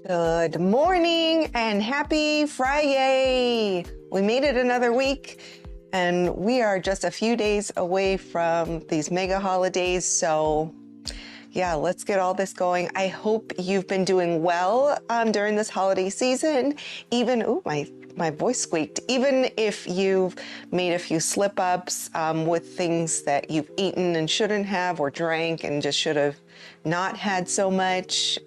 Good morning and happy Friday. We made it another week and we are just a few days away from these mega holidays. So yeah, let's get all this going. I hope you've been doing well during this holiday season. Even, ooh, my voice squeaked. Even if you've made a few slip ups with things that you've eaten and shouldn't have, or drank and just should have not had so much,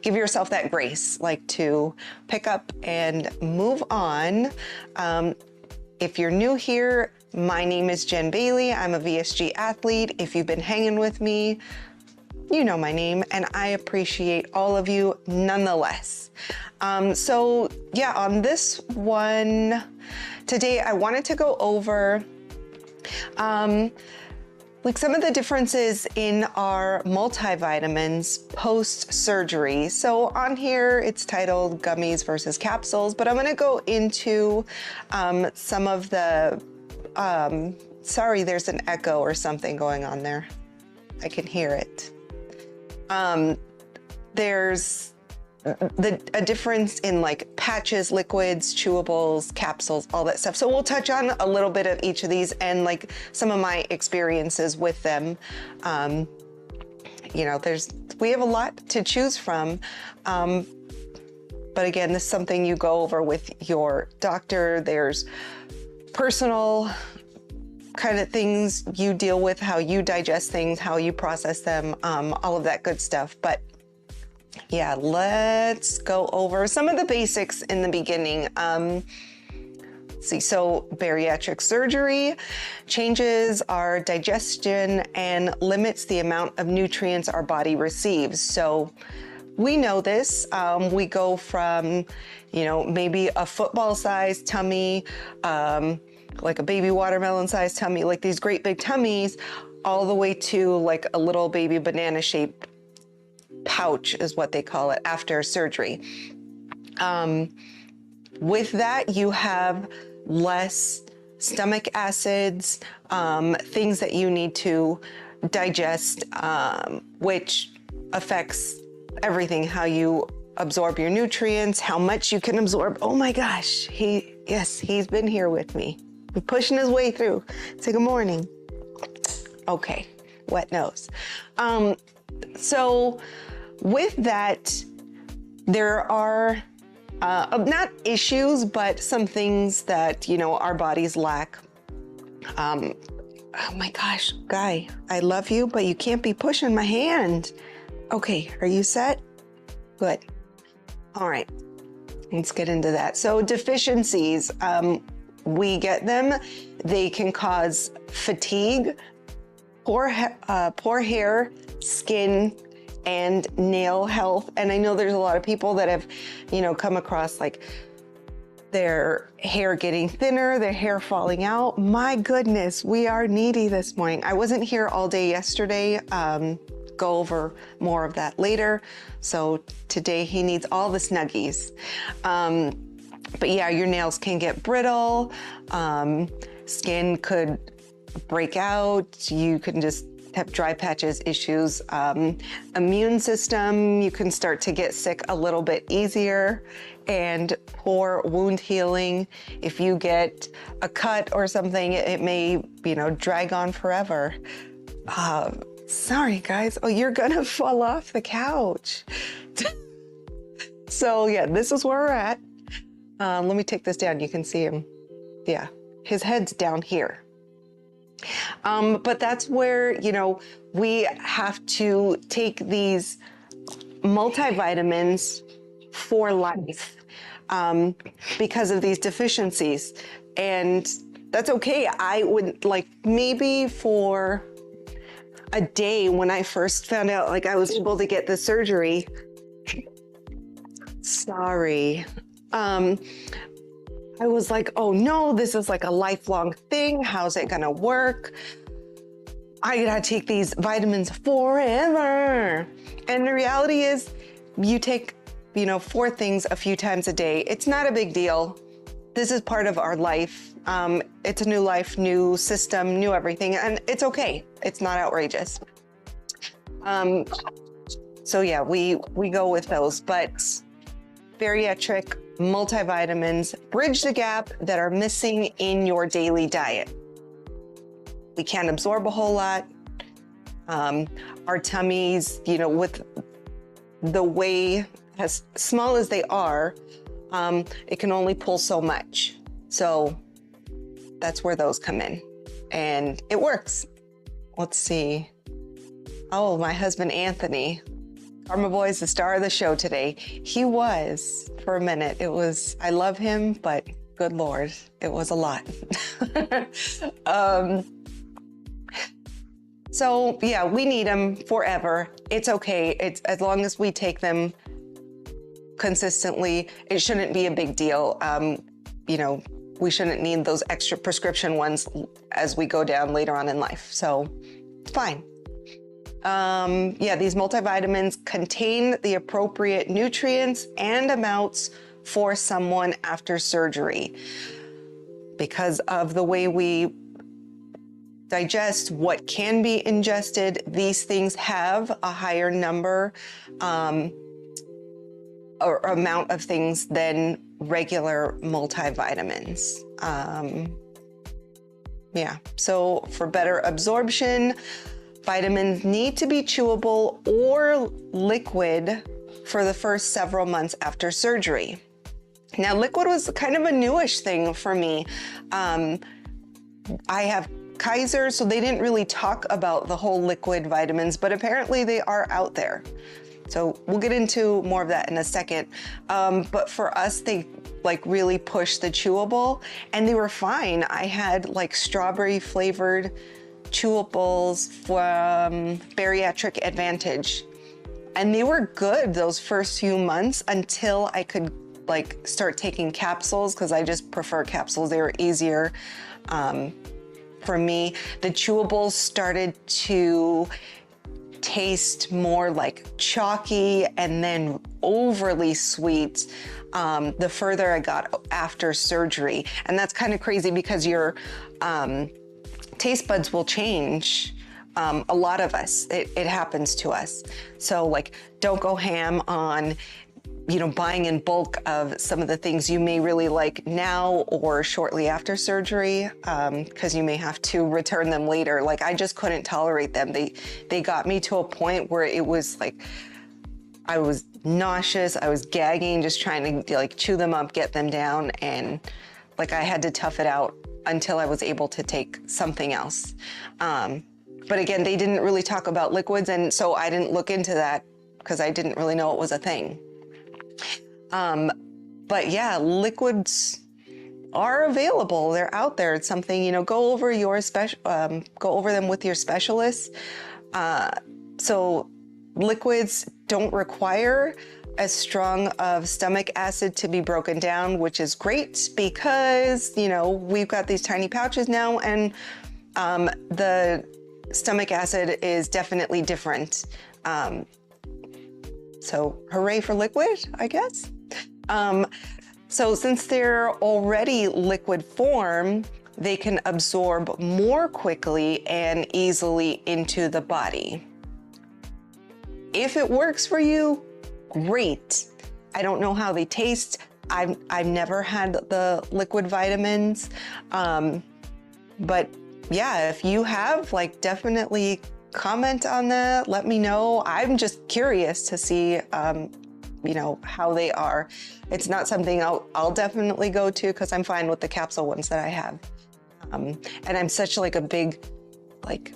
give yourself that grace, like to pick up and move on. If you're new here, my name is Jen Bailey. I'm a VSG athlete. If you've been hanging with me, you know my name, and I appreciate all of you nonetheless. So yeah, on this one today, I wanted to go over like some of the differences in our multivitamins post-surgery. So on here, it's titled Gummies versus Capsules, but I'm gonna go into some of the, sorry, there's an echo or something going on there. I can hear it. There's a difference in like patches, liquids, chewables, capsules, all that stuff. So we'll touch on a little bit of each of these and like some of my experiences with them. You know, we have a lot to choose from. But again, this is something you go over with your doctor. There's personal kind of things you deal with, how you digest things, how you process them, all of that good stuff. But yeah, let's go over some of the basics in the beginning. See, so bariatric surgery changes our digestion and limits the amount of nutrients our body receives. So we know this. We go from, you know, maybe a football-sized tummy, like a baby watermelon-sized tummy, like these great big tummies, all the way to like a little baby banana-shaped pouch is what they call it after surgery. With that, you have less stomach acids, things that you need to digest, which affects everything, how you absorb your nutrients, how much you can absorb. Oh my gosh, he's been here with me. He's pushing his way through. Say good morning. Okay, wet nose. So with that, there are not issues, but some things that, you know, our bodies lack. Oh my gosh, Guy, I love you, but you can't be pushing my hand. Okay, are you set? Good. All right, let's get into that. So deficiencies, we get them. They can cause fatigue, poor hair, skin, and nail health. And I know there's a lot of people that have, you know, come across like their hair getting thinner, their hair falling out. My goodness, we are needy this morning. I wasn't here all day yesterday. Go over more of that later. So today he needs all the snuggies. But yeah, your nails can get brittle. Skin could break out. You can just have dry patches issues. Immune system, you can start to get sick a little bit easier, and poor wound healing. If you get a cut or something, it may, you know, drag on forever. Sorry guys, oh, you're gonna fall off the couch. So yeah, this is where we're at. Let me take this down, you can see him. Yeah, his head's down here. But that's where, you know, we have to take these multivitamins for life because of these deficiencies. And that's okay. I would like maybe for a day when I first found out like I was able to get the surgery. Sorry. I was like, oh no, this is like a lifelong thing. How's it gonna work? I gotta take these vitamins forever. And the reality is you take, you know, 4 things a few times a day. It's not a big deal. This is part of our life. It's a new life, new system, new everything, and it's okay. It's not outrageous. So yeah, we go with those, but Bariatric, multivitamins bridge the gap that are missing in your daily diet. We can't absorb a whole lot. Our tummies, you know, with the way as small as they are, it can only pull so much. So that's where those come in, and it works. Let's see. Oh, my husband, Anthony. Karma Boy's the star of the show today. He was for a minute. It was, I love him, but good Lord, it was a lot. So yeah, we need them forever. It's okay. It's as long as we take them consistently, it shouldn't be a big deal. You know, we shouldn't need those extra prescription ones as we go down later on in life. So it's fine. Yeah, these multivitamins contain the appropriate nutrients and amounts for someone after surgery. Because of the way we digest what can be ingested, these things have a higher number or amount of things than regular multivitamins. Yeah, so for better absorption, vitamins need to be chewable or liquid for the first several months after surgery. Now, liquid was kind of a newish thing for me. I have Kaiser, so they didn't really talk about the whole liquid vitamins, but apparently they are out there. So we'll get into more of that in a second. But for us, they like really pushed the chewable, and they were fine. I had like strawberry flavored Chewables from Bariatric Advantage, and they were good those first few months until I could like start taking capsules, because I just prefer capsules. They were easier for me. The Chewables started to taste more like chalky and then overly sweet the further I got after surgery. And that's kind of crazy because your taste buds will change. A lot of us, it happens to us. So like, don't go ham on, you know, buying in bulk of some of the things you may really like now or shortly after surgery, because you may have to return them later. Like, I just couldn't tolerate them. They got me to a point where it was like, I was nauseous, I was gagging, just trying to like chew them up, get them down. And like, I had to tough it out until I was able to take something else. But again, they didn't really talk about liquids, and so I didn't look into that because I didn't really know it was a thing. But yeah, liquids are available. They're out there. It's something, you know, go over them with your specialist. So liquids don't require as strong of stomach acid to be broken down, which is great because, you know, we've got these tiny pouches now, and the stomach acid is definitely different. So hooray for liquid, I guess. So since they're already liquid form, they can absorb more quickly and easily into the body. If it works for you, great. I don't know how they taste. I've never had the liquid vitamins. But yeah, if you have, like, definitely comment on that. Let me know. I'm just curious to see, you know, how they are. It's not something I'll definitely go to because I'm fine with the capsule ones that I have. And I'm such like a big, like,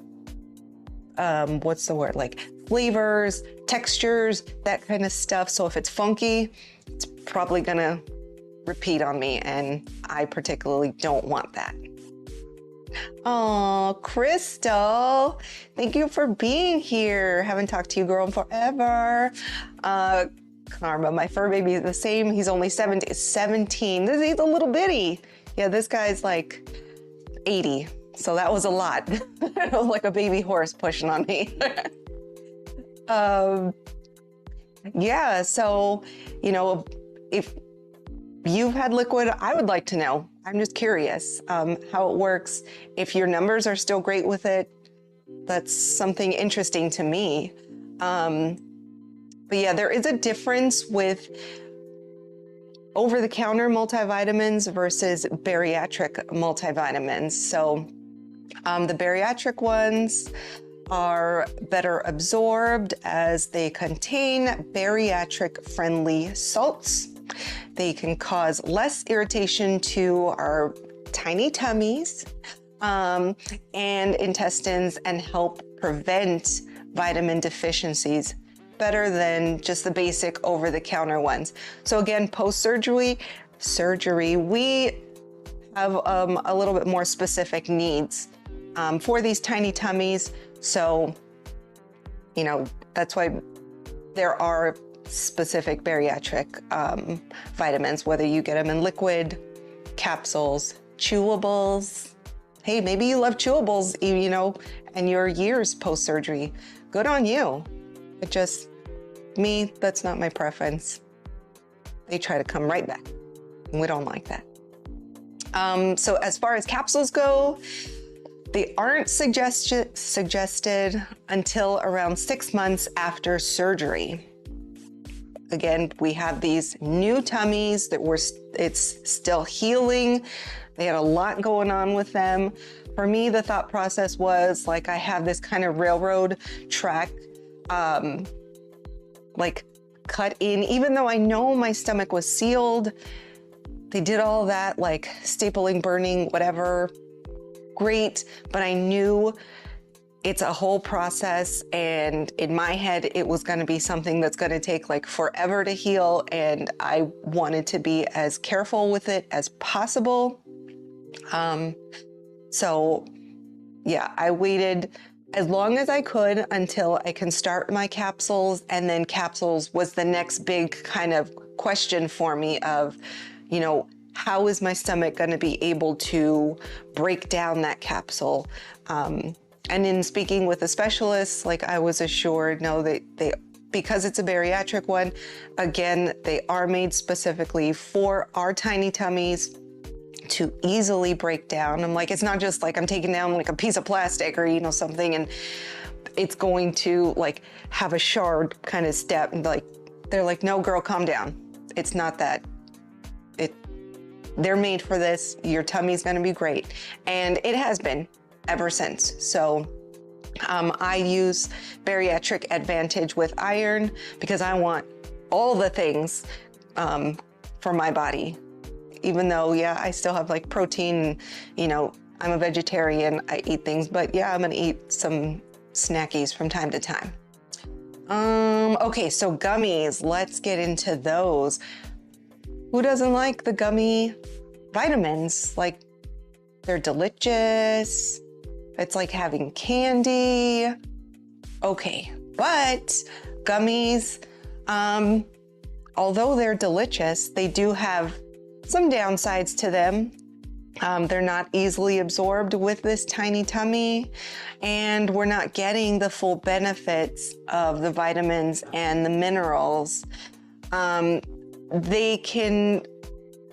what's the word? Like flavors, textures, that kind of stuff. So if it's funky, it's probably gonna repeat on me, and I particularly don't want that. Oh, Crystal, thank you for being here. Haven't talked to you, girl, in forever. Karma, my fur baby is the same. He's only 17. He's a little bitty. Yeah, this guy's like 80. So that was a lot. It was like a baby horse pushing on me. Yeah, so, you know, if you've had liquid, I would like to know. I'm just curious how it works. If your numbers are still great with it, that's something interesting to me. But yeah, there is a difference with over-the-counter multivitamins versus bariatric multivitamins. So the bariatric ones are better absorbed as they contain bariatric-friendly salts. They can cause less irritation to our tiny tummies and intestines and help prevent vitamin deficiencies better than just the basic over-the-counter ones. So again, post-surgery, we have a little bit more specific needs for these tiny tummies. So, you know, that's why there are specific bariatric vitamins, whether you get them in liquid, capsules, chewables. Hey, maybe you love chewables, you know, and your years post-surgery. Good on you. It just, me, that's not my preference. They try to come right back. And we don't like that. So as far as capsules go, they aren't suggested until around 6 months after surgery. Again, we have these new tummies that it's still healing. They had a lot going on with them. For me, the thought process was like, I have this kind of railroad track, like cut in, even though I know my stomach was sealed. They did all that, like stapling, burning, whatever. Great, but I knew it's a whole process, and in my head it was going to be something that's going to take like forever to heal, and I wanted to be as careful with it as possible. So yeah, I waited as long as I could until I can start my capsules, and then capsules was the next big kind of question for me of, you know, how is my stomach going to be able to break down that capsule? And in speaking with a specialist, like I was assured, no, because it's a bariatric one, again, they are made specifically for our tiny tummies to easily break down. I'm like, it's not just like I'm taking down like a piece of plastic or, you know, something, and it's going to like have a shard kind of step. And like, they're like, no, girl, calm down. It's not that. They're made for this. Your tummy's gonna be great. And it has been ever since. So I use Bariatric Advantage with iron because I want all the things for my body. Even though, yeah, I still have like protein, you know, I'm a vegetarian, I eat things, but yeah, I'm gonna eat some snackies from time to time. Okay, so gummies, let's get into those. Who doesn't like the gummy vitamins? Like, they're delicious. It's like having candy. Okay, but gummies, although they're delicious, they do have some downsides to them. They're not easily absorbed with this tiny tummy, and we're not getting the full benefits of the vitamins and the minerals. They can,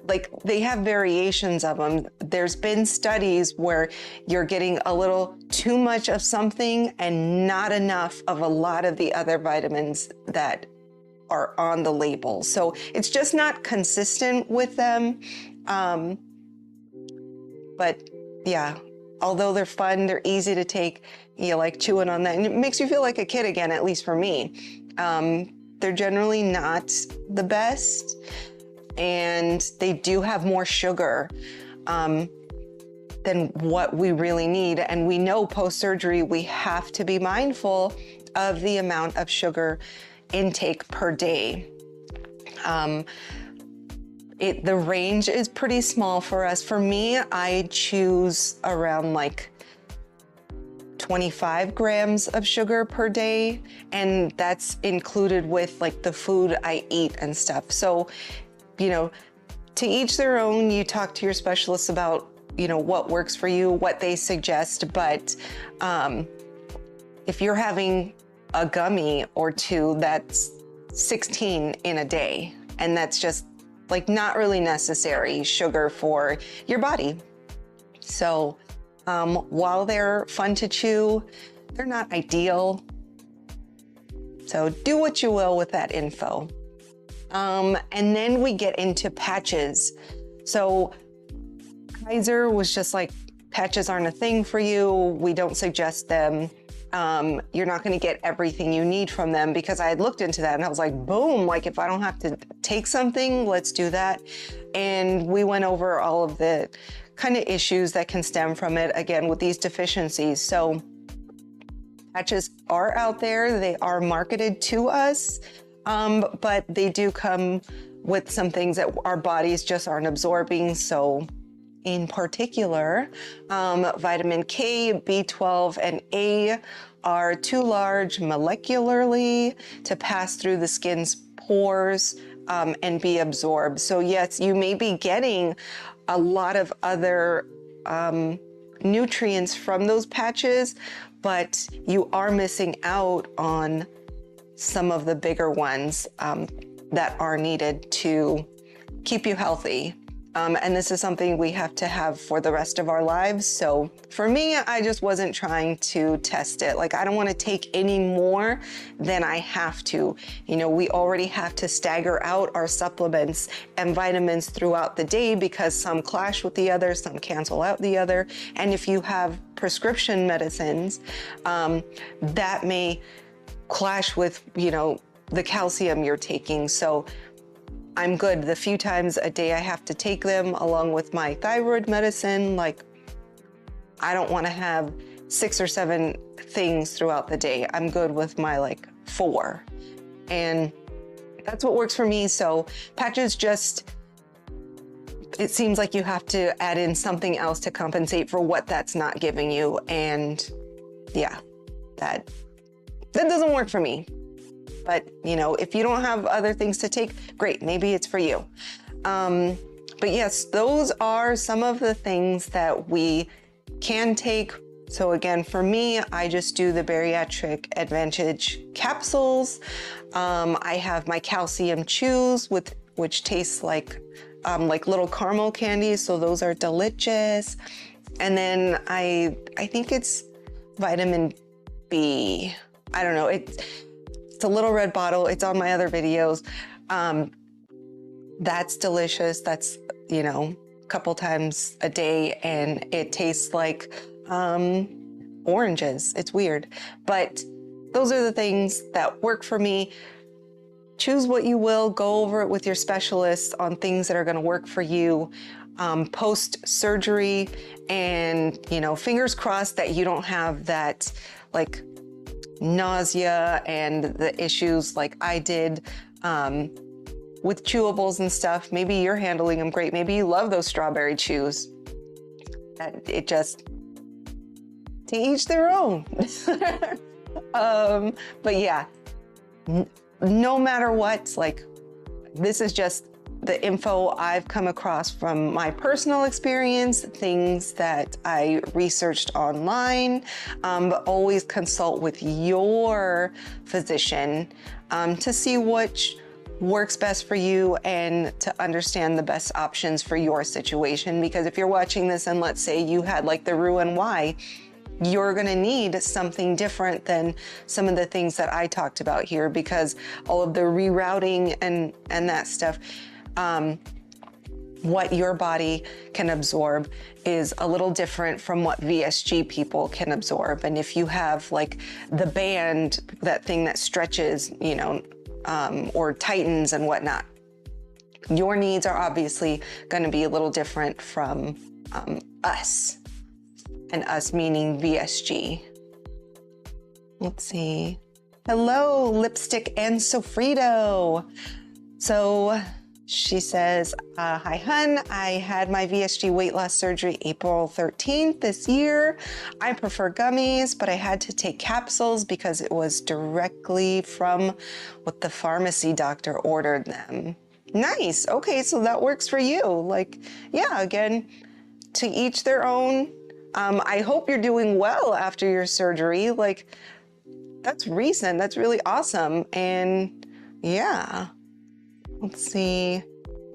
like, they have variations of them. There's been studies where you're getting a little too much of something and not enough of a lot of the other vitamins that are on the label. So it's just not consistent with them. But yeah, although they're fun, they're easy to take, you like chewing on that, and it makes you feel like a kid again, at least for me. They're generally not the best, and they do have more sugar than what we really need. And we know post-surgery, we have to be mindful of the amount of sugar intake per day. The range is pretty small for us. For me, I choose around like 25 grams of sugar per day, and that's included with like the food I eat and stuff. So, you know, to each their own. You talk to your specialists about, you know, what works for you, what they suggest. But if you're having a gummy or two, that's 16 in a day, and that's just like not really necessary sugar for your body. So while they're fun to chew, they're not ideal. So do what you will with that info. And then we get into patches. So Kaiser was just like, patches aren't a thing for you. We don't suggest them. You're not going to get everything you need from them, because I had looked into that and I was like, boom, like if I don't have to take something, let's do that. And we went over all of the kind of issues that can stem from it, again, with these deficiencies. So patches are out there. They are marketed to us, but they do come with some things that our bodies just aren't absorbing. So in particular, vitamin K, B12, and A are too large molecularly to pass through the skin's pores and be absorbed. So yes, you may be getting a lot of other nutrients from those patches, but you are missing out on some of the bigger ones that are needed to keep you healthy. And this is something we have to have for the rest of our lives. So for me, I just wasn't trying to test it. Like, I don't want to take any more than I have to. You know, we already have to stagger out our supplements and vitamins throughout the day because some clash with the other, some cancel out the other. And if you have prescription medicines, that may clash with, you know, the calcium you're taking. So I'm good the few times a day I have to take them, along with my thyroid medicine. Like, I don't want to have 6 or 7 things throughout the day. I'm good with my like 4. And that's what works for me. So patches just, it seems like you have to add in something else to compensate for what that's not giving you. And yeah, that doesn't work for me. But, you know, if you don't have other things to take, great, maybe it's for you. But yes, those are some of the things that we can take. So again, for me, I just do the Bariatric Advantage capsules. I have my calcium chews, which tastes like little caramel candies. So those are delicious. And then I think it's vitamin B. I don't know. It's a little red bottle. It's on my other videos. That's delicious. That's, you know, a couple times a day, and it tastes like oranges. It's weird, but those are the things that work for me. Choose what you will. Go over it with your specialist on things that are going to work for you post-surgery, and, you know, fingers crossed that you don't have that like nausea and the issues like I did with chewables and stuff. Maybe you're handling them great. Maybe you love those strawberry chews. It just, to each their own. But yeah, no matter what, like, this is just the info I've come across from my personal experience, things that I researched online, but always consult with your physician to see which works best for you and to understand the best options for your situation. Because if you're watching this and let's say you had like the Roux-en-Y, you're gonna need something different than some of the things that I talked about here, because all of the rerouting and that stuff, what your body can absorb is a little different from what VSG people can absorb. And if you have like the band, that thing that stretches, you know, or tightens and whatnot, your needs are obviously going to be a little different from us, and us meaning VSG. Let's see. Hello, Lipstick and Sofrito. So she says, hi, hun. I had my VSG weight loss surgery April 13th this year. I prefer gummies, but I had to take capsules because it was directly from what the pharmacy doctor ordered them. Nice. Okay, so that works for you. Like, yeah, again, to each their own. I hope you're doing well after your surgery. Like, that's recent. That's really awesome. And yeah. Let's see,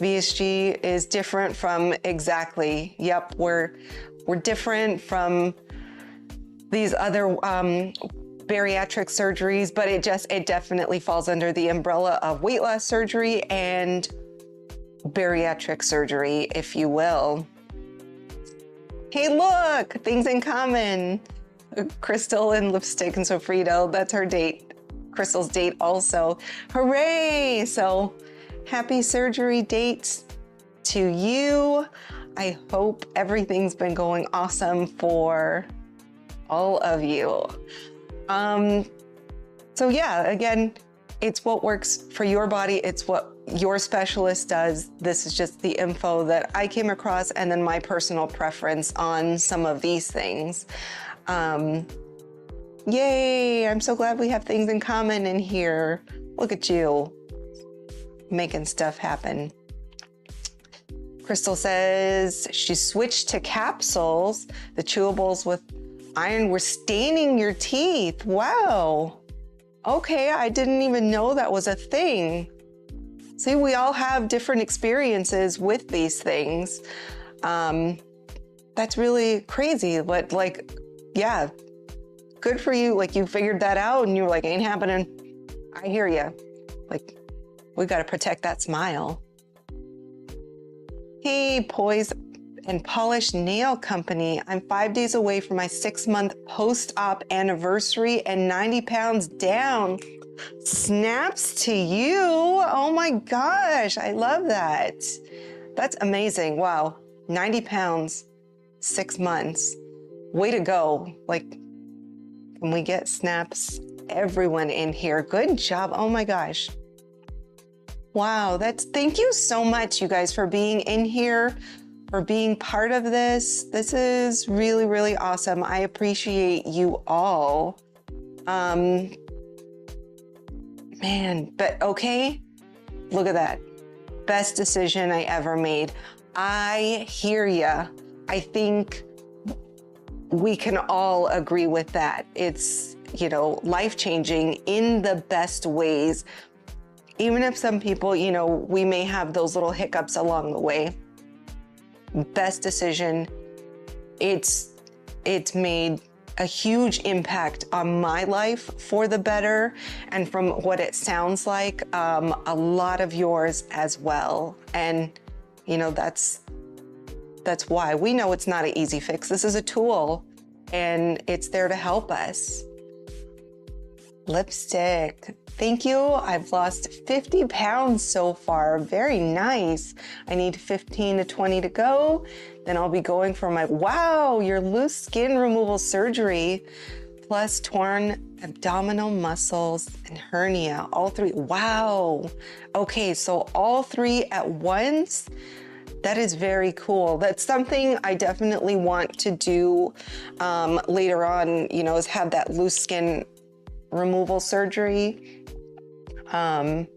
VSG is different from exactly. Yep, we're different from these other bariatric surgeries, but it definitely falls under the umbrella of weight loss surgery and bariatric surgery, if you will. Hey, look, things in common. Crystal and lipstick and Sofrito, that's her date. Crystal's date also. Hooray! So happy surgery dates to you. I hope everything's been going awesome for all of you. So yeah, again, it's what works for your body. It's what your specialist does. This is just the info that I came across and then my personal preference on some of these things. Yay, I'm so glad we have things in common in here. Look at you, making stuff happen. Crystal says she switched to capsules. The chewables with iron were staining your teeth. Wow. Okay, I didn't even know that was a thing. See, we all have different experiences with these things. That's really crazy, but like, yeah, good for you. Like you figured that out and you were like, ain't happening. I hear you. Like, we got to protect that smile. Hey, Poise and Polish Nail Company. I'm 5 days away from my 6-month post-op anniversary and 90 pounds down. Snaps to you. Oh my gosh, I love that. That's amazing. Wow, 90 pounds, 6 months. Way to go. Like, can we get snaps? Everyone in here. Good job. Oh my gosh. Wow, thank you so much, you guys, for being in here, for being part of this. This is really, really awesome. I appreciate you all. Man, but okay, look at that. Best decision I ever made. I hear ya. I think we can all agree with that. It's, you know, life-changing in the best ways. Even if some people, you know, we may have those little hiccups along the way. Best decision. It's made a huge impact on my life for the better. And from what it sounds like, a lot of yours as well. And, you know, that's why we know it's not an easy fix. This is a tool and it's there to help us. Lipstick. Thank you. I've lost 50 pounds so far. Very nice. I need 15 to 20 to go. Then I'll be going for my, wow, your loose skin removal surgery, plus torn abdominal muscles and hernia, all three. Wow. Okay, so all three at once. That is very cool. That's something I definitely want to do later on, you know, is have that loose skin removal surgery. But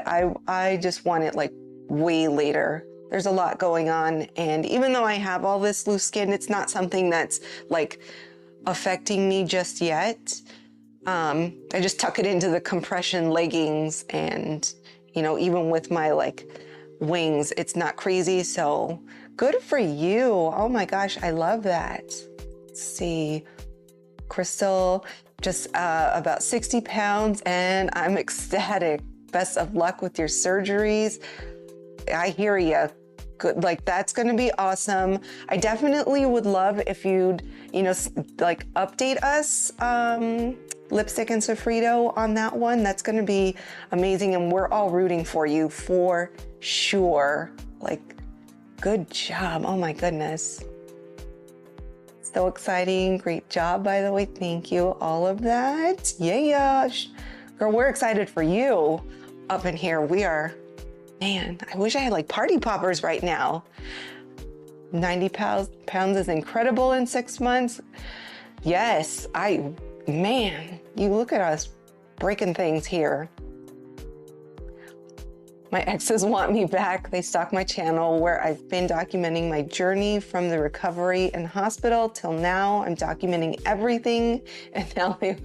I just want it like way later. There's a lot going on. And even though I have all this loose skin, it's not something that's like affecting me just yet. I just tuck it into the compression leggings and, you know, even with my like wings, it's not crazy. So good for you. Oh my gosh, I love that. Let's see. Crystal, just about 60 pounds and I'm ecstatic. Best of luck with your surgeries. I hear you. Good, like that's gonna be awesome. I definitely would love if you'd, you know, like update us, Lipstick and Sofrito on that one. That's gonna be amazing and we're all rooting for you for sure. Like, good job. Oh my goodness. So exciting. Great job, by the way. Thank you. All of that. Yeah. Girl, we're excited for you up in here. We are, man, I wish I had like party poppers right now. 90 pounds is incredible in 6 months. Yes, man, you look at us breaking things here. My exes want me back. They stalk my channel where I've been documenting my journey from the recovery in hospital till now. I'm documenting everything and now they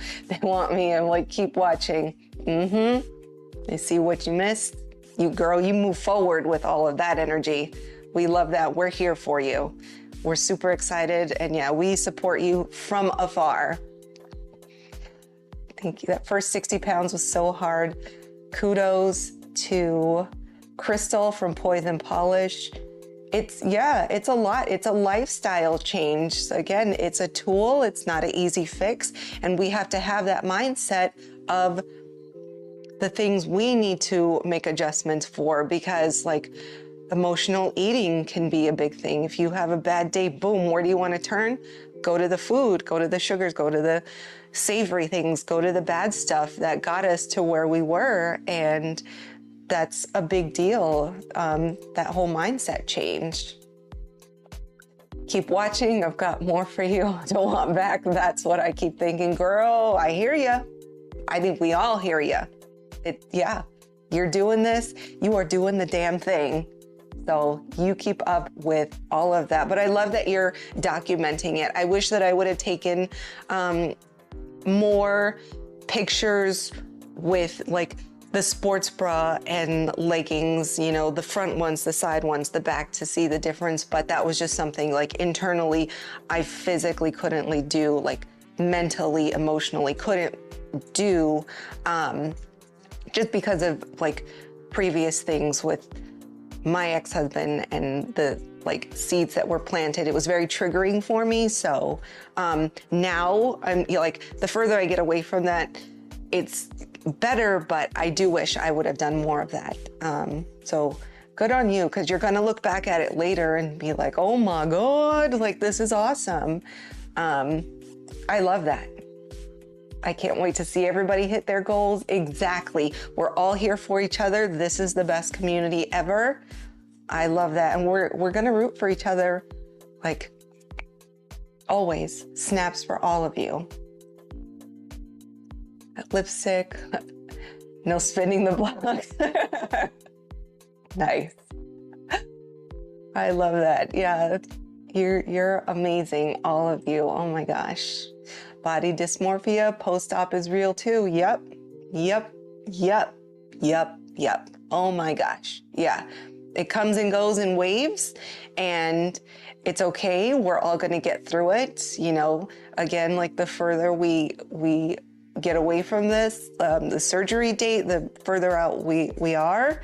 want me. I'm like, keep watching. They see what you missed. You girl, you move forward with all of that energy. We love that. We're here for you. We're super excited. And yeah, we support you from afar. Thank you. That first 60 pounds was so hard. Kudos to Crystal from Poison Polish. It's a lot. It's a lifestyle change. So again, it's a tool. It's not an easy fix. And we have to have that mindset of the things we need to make adjustments for, because like emotional eating can be a big thing. If you have a bad day, boom, where do you want to turn? Go to the food, go to the sugars, go to the savory things, go to the bad stuff that got us to where we were. And that's a big deal. That whole mindset changed. Keep watching. I've got more for you. Don't want back. That's what I keep thinking. Girl, I hear you. I think we all hear you. Yeah, you're doing this. You are doing the damn thing. So you keep up with all of that. But I love that you're documenting it. I wish that I would have taken more pictures with like the sports bra and leggings, you know, the front ones, the side ones, the back, to see the difference. But that was just something like internally I physically couldn't do, like mentally, emotionally couldn't do, just because of like previous things with my ex-husband and the like seeds that were planted. It was very triggering for me. So now I'm like, the further I get away from that, it's better, but I do wish I would have done more of that. So good on you, because you're gonna look back at it later and be like, oh my God, like this is awesome. I love that. I can't wait to see everybody hit their goals. Exactly. We're all here for each other. This is the best community ever. I love that. And we're gonna root for each other, like always. Snaps for all of you. Lipstick, no spinning the blocks. Nice. I love that. Yeah, you're amazing, all of you. Oh my gosh. Body dysmorphia, post-op is real too. Yep. Oh my gosh. Yeah. It comes and goes in waves, and it's okay. We're all going to get through it. You know, again, like the further we get away from this, the surgery date, the further out we are,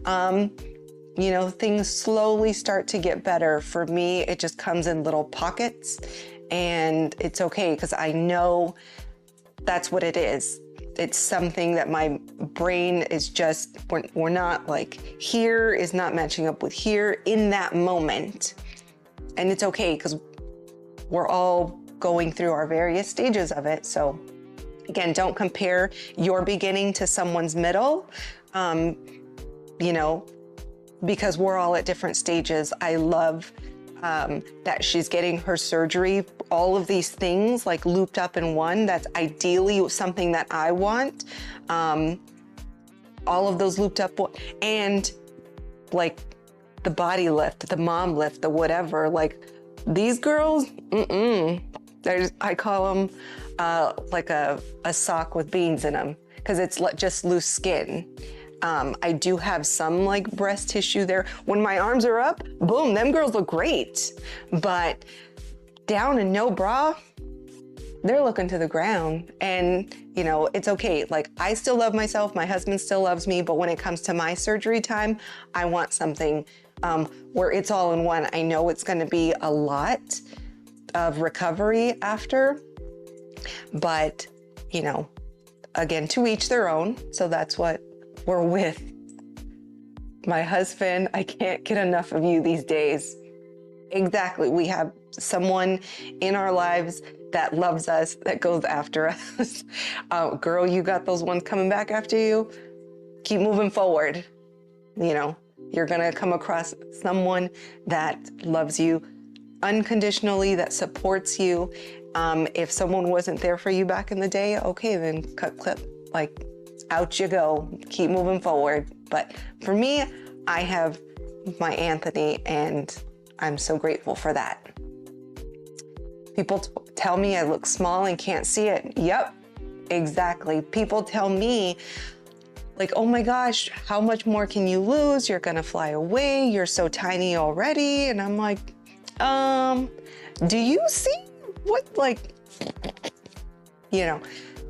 you know, things slowly start to get better. For me, it just comes in little pockets, and it's okay, because I know that's what it is. It's something that my brain is just, we're not like, here is not matching up with here in that moment. And it's okay, because we're all going through our various stages of it. So again, don't compare your beginning to someone's middle, you know, because we're all at different stages. I love that she's getting her surgery, all of these things like looped up in one. That's ideally something that I want. All of those looped up, and like the body lift, the mom lift, the whatever, like these girls, I call them like a sock with beans in them, because it's just loose skin. I do have some like breast tissue there. When my arms are up, boom, them girls look great. But down and no bra, they're looking to the ground. And you know, it's okay. Like, I still love myself. My husband still loves me. But when it comes to my surgery time, I want something where it's all in one. I know it's going to be a lot of recovery after, but you know, again, to each their own. So that's what we're with. My husband, I can't get enough of you these days. Exactly. We have someone in our lives that loves us, that goes after us. Girl, you got those ones coming back after you. Keep moving forward. You know, you're going to come across someone that loves you unconditionally, that supports you. If someone wasn't there for you back in the day, okay, then cut, clip, like, out you go. Keep moving forward. But for me, I have my Anthony, and I'm so grateful for that. People tell me I look small and can't see it. Yep, exactly. People tell me, like, oh my gosh, how much more can you lose? You're gonna fly away. You're so tiny already. And I'm like, do you see what, like, you know,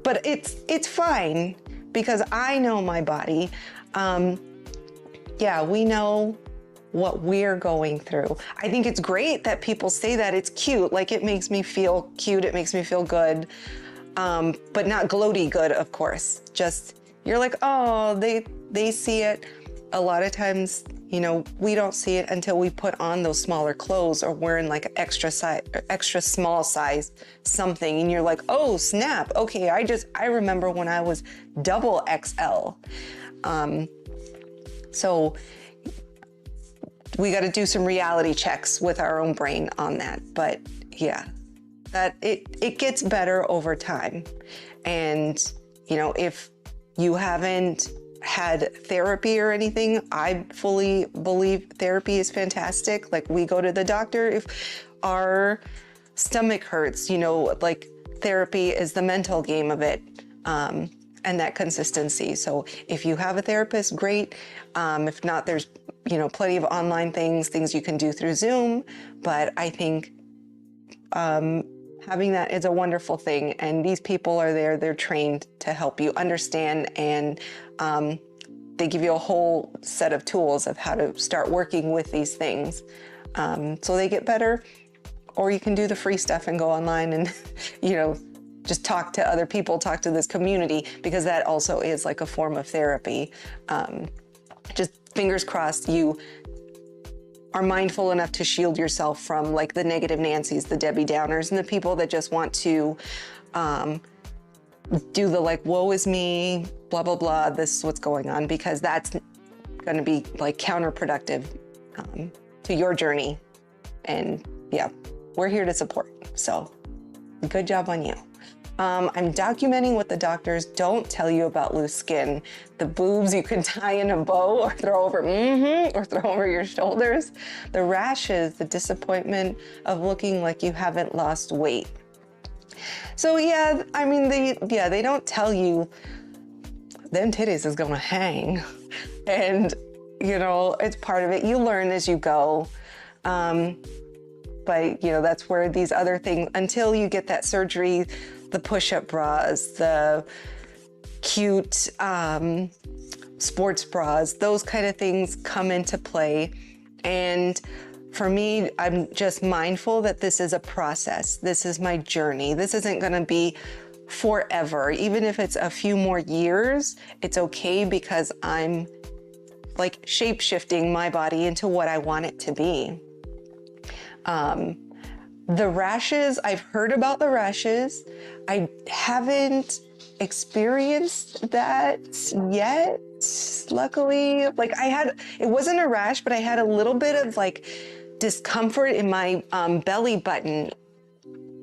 but it's fine because I know my body. Yeah, we know what we're going through. I think it's great that people say that. It's cute. Like, it makes me feel cute. It makes me feel good. But not gloaty good, of course. Just, you're like, oh, they see it. A lot of times, you know, we don't see it until we put on those smaller clothes or we're in like an extra size, extra small size something. And you're like, oh, snap. Okay, I remember when I was double XL. So we got to do some reality checks with our own brain on that. But yeah, that it gets better over time. And, you know, if you haven't had therapy or anything, I fully believe therapy is fantastic. Like, we go to the doctor if our stomach hurts, you know, like, therapy is the mental game of it, and that consistency. So if you have a therapist, great. If not, there's, you know, plenty of online things you can do through Zoom. But I think having that is a wonderful thing. And these people are there, they're trained to help you understand, and they give you a whole set of tools of how to start working with these things. So they get better. Or you can do the free stuff and go online and, you know, just talk to other people, talk to this community, because that also is like a form of therapy. Just fingers crossed you are mindful enough to shield yourself from like the negative Nancys, the Debbie Downers, and the people that just want to do the like, woe is me, blah, blah, blah, this is what's going on, because that's going to be like counterproductive to your journey. And yeah, we're here to support. So good job on you. I'm documenting what the doctors don't tell you about loose skin. The boobs you can tie in a bow or throw over, or throw over your shoulders. The rashes, the disappointment of looking like you haven't lost weight. So yeah, I mean, they don't tell you them titties is gonna hang. And, you know, it's part of it. You learn as you go. But, you know, that's where these other things, until you get that surgery, the push-up bras, the cute sports bras, those kind of things come into play. And for me, I'm just mindful that this is a process. This is my journey. This isn't going to be forever. Even if it's a few more years, it's okay, because I'm like shape-shifting my body into what I want it to be. The rashes, I've heard about the rashes. I haven't experienced that yet, luckily. Like, it wasn't a rash, but I had a little bit of like discomfort in my belly button,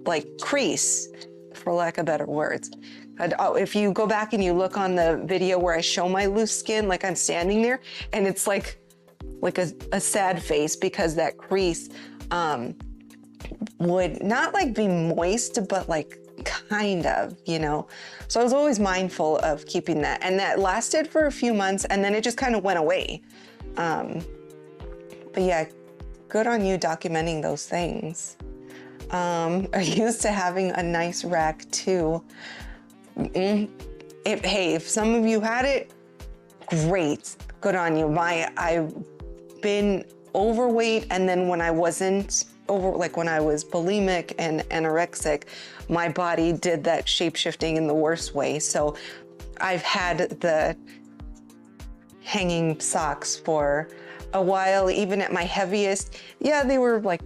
like crease, for lack of better words. And, if you go back and you look on the video where I show my loose skin, like I'm standing there and it's like a sad face, because that crease would not like be moist, but like kind of, you know. So I was always mindful of keeping that, and that lasted for a few months, and then it just kind of went away. But yeah, good on you documenting those things. Are used to having a nice rack too. If some of you had it, great, good on you. I've been overweight, and then when I wasn't like when I was bulimic and anorexic, my body did that shape-shifting in the worst way. So I've had the hanging socks for a while, even at my heaviest. Yeah, they were like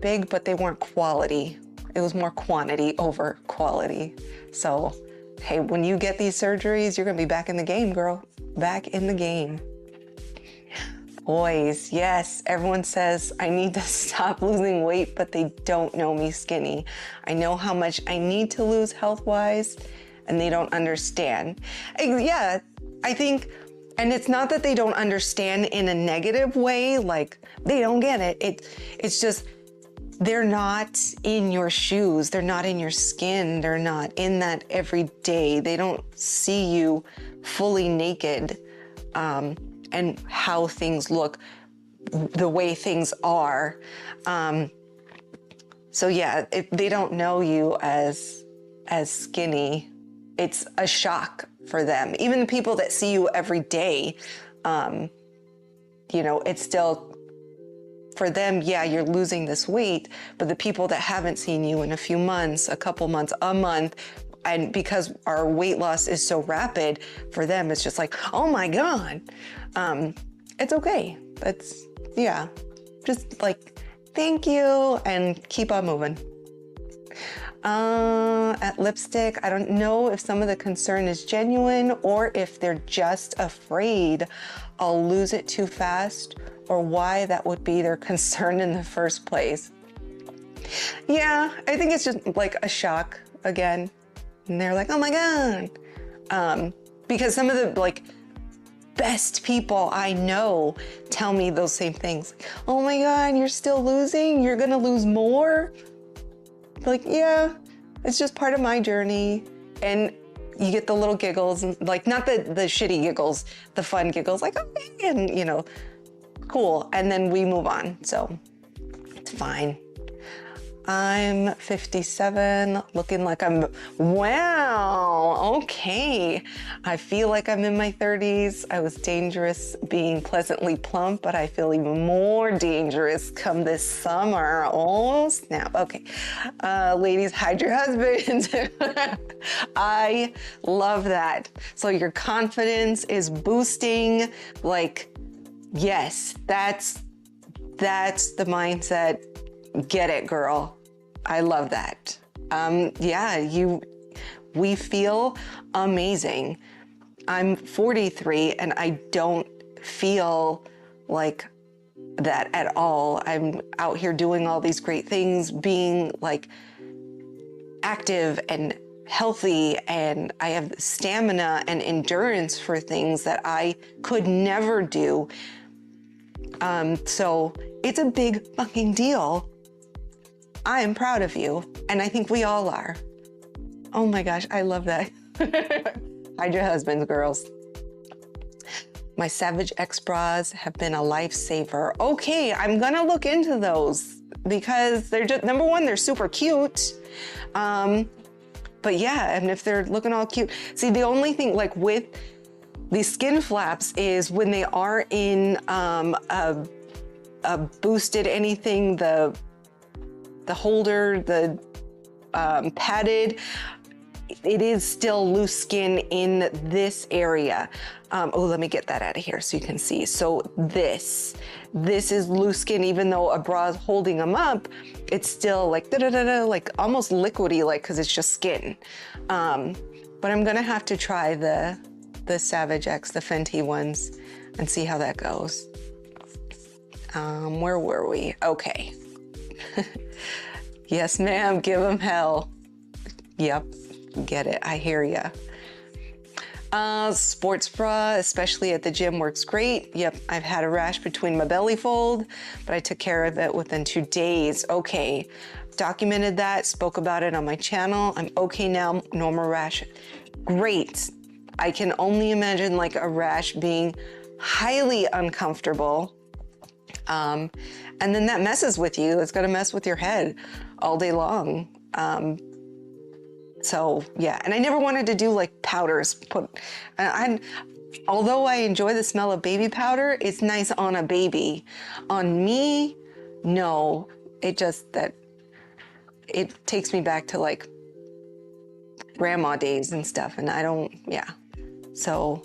big, but they weren't quality. It was more quantity over quality. So, hey, when you get these surgeries, you're gonna be back in the game, girl. Back in the game. Boys, yes, everyone says I need to stop losing weight, but they don't know me skinny. I know how much I need to lose health-wise, and they don't understand. Yeah, I think, and it's not that they don't understand in a negative way, like they don't get it. It's just, they're not in your shoes. They're not in your skin. They're not in that every day. They don't see you fully naked. And how things look, the way things are. So yeah, they don't know you as as skinny, it's a shock for them. Even the people that see you every day, you know, it's still, for them, yeah, you're losing this weight, but the people that haven't seen you in a few months, a couple months, a month, and because our weight loss is so rapid, for them, it's just like, oh my God. It's okay. That's, yeah, just like, thank you, and keep on moving. At lipstick, I don't know if some of the concern is genuine or if they're just afraid I'll lose it too fast, or why that would be their concern in the first place. Yeah, I think it's just like a shock again. And they're like, oh my God. Because some of the like best people I know tell me those same things. Oh my God, you're still losing? You're gonna lose more? Like, yeah, it's just part of my journey. And you get the little giggles, and like, not the shitty giggles, the fun giggles, like, okay, and you know, cool. And then we move on, so it's fine. I'm 57, looking like I'm, wow, okay. I feel like I'm in my 30s. I was dangerous being pleasantly plump, but I feel even more dangerous come this summer. Oh, snap, okay. Ladies, hide your husbands. I love that. So your confidence is boosting, like, yes, that's the mindset. Get it, girl. I love that. Yeah, we feel amazing. I'm 43 and I don't feel like that at all. I'm out here doing all these great things, being like active and healthy, and I have stamina and endurance for things that I could never do. So it's a big fucking deal. I am proud of you, and I think we all are. Oh my gosh, I love that. Hide your husbands, girls. My Savage X bras have been a lifesaver. Okay, I'm gonna look into those because they're just, number one, they're super cute. But yeah, and if they're looking all cute. See, the only thing like with these skin flaps is when they are in a boosted anything, the holder, the padded, it is still loose skin in this area. Oh, let me get that out of here so you can see. So this is loose skin, even though a bra is holding them up, it's still like da-da-da-da, like almost liquidy, like, cause it's just skin. But I'm gonna have to try the Savage X, the Fenty ones, and see how that goes. Where were we? Okay. Yes, ma'am, give them hell. Yep, get it, I hear ya. Sports bra, especially at the gym, works great. Yep, I've had a rash between my belly fold, but I took care of it within 2 days. Okay, documented that, spoke about it on my channel. I'm okay now, normal rash. Great. I can only imagine like a rash being highly uncomfortable. And then that messes with you. It's gonna mess with your head all day long. So yeah, and I never wanted to do like powders. Although I enjoy the smell of baby powder, it's nice on a baby. On me, no, it takes me back to like grandma days and stuff, and I don't, yeah. So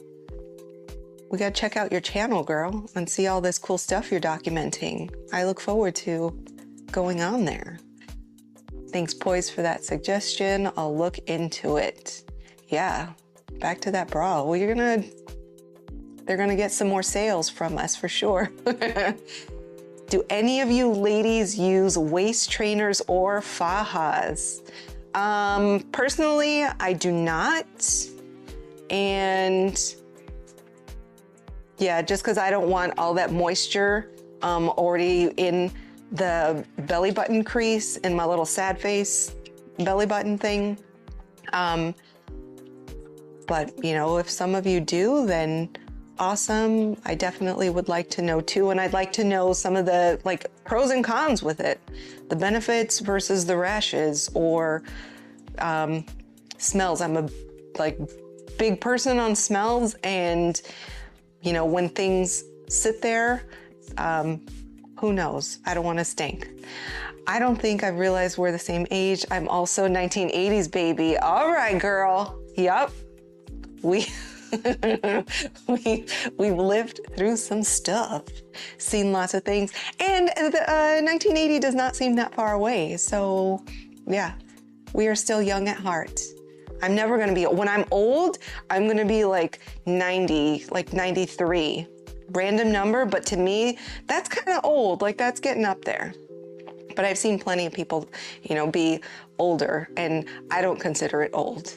we gotta check out your channel, girl, and see all this cool stuff you're documenting. I look forward to going on there. Thanks, Poise, for that suggestion. I'll look into it. Yeah, back to that bra. Well, they're gonna get some more sales from us for sure. Do any of you ladies use waist trainers or fajas? Personally, I do not. And yeah, just because I don't want all that moisture already in the belly button crease in my little sad face belly button thing. But you know, if some of you do, then awesome. I definitely would like to know too. And I'd like to know some of the like pros and cons with it, the benefits versus the rashes, or smells. I'm a like big person on smells, and you know, when things sit there, who knows? I don't want to stink. I don't think I've realized we're the same age. I'm also 1980s baby. All right, girl. Yup. We've lived through some stuff, seen lots of things, and 1980 does not seem that far away. So yeah, we are still young at heart. I'm never gonna be, when I'm old, I'm gonna be like 90, like 93. Random number, but to me, that's kind of old. Like that's getting up there. But I've seen plenty of people, you know, be older, and I don't consider it old.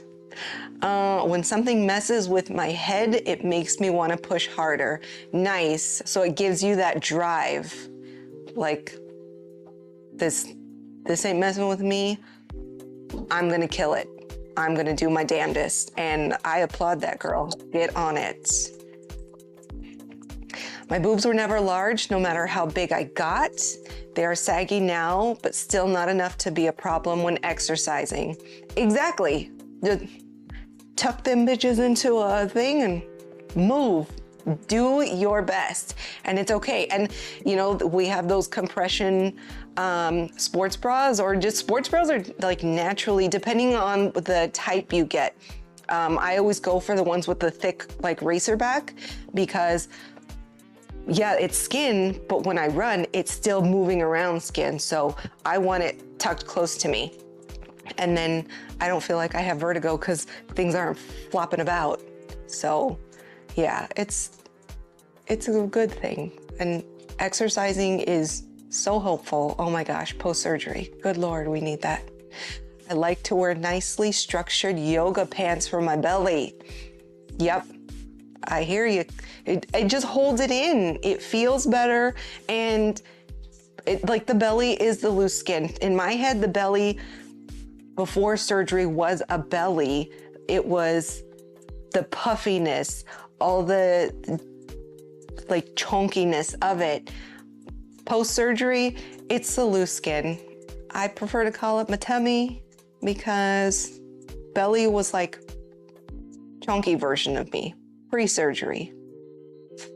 When something messes with my head, it makes me want to push harder. Nice. So it gives you that drive. Like, this ain't messing with me. I'm going to kill it. I'm going to do my damnedest. And I applaud that girl. Get on it. My boobs were never large, no matter how big I got. They are saggy now, but still not enough to be a problem when exercising. Exactly. Just tuck them bitches into a thing and move. Do your best. And it's okay. And you know, we have those compression sports bras, or just sports bras are like naturally, depending on the type you get. I always go for the ones with the thick like racer back, because yeah, it's skin, but when I run, it's still moving around skin. So I want it tucked close to me. And then I don't feel like I have vertigo because things aren't flopping about. So yeah, it's a good thing. And exercising is so helpful. Oh my gosh, post-surgery. Good Lord, we need that. I like to wear nicely structured yoga pants for my belly. Yep. I hear you. It just holds it in. It feels better. And it, like, the belly is the loose skin. In my head, the belly before surgery was a belly. It was the puffiness, all the like chunkiness of it. Post-surgery, it's the loose skin. I prefer to call it my tummy, because belly was like chunky version of me. Pre-surgery,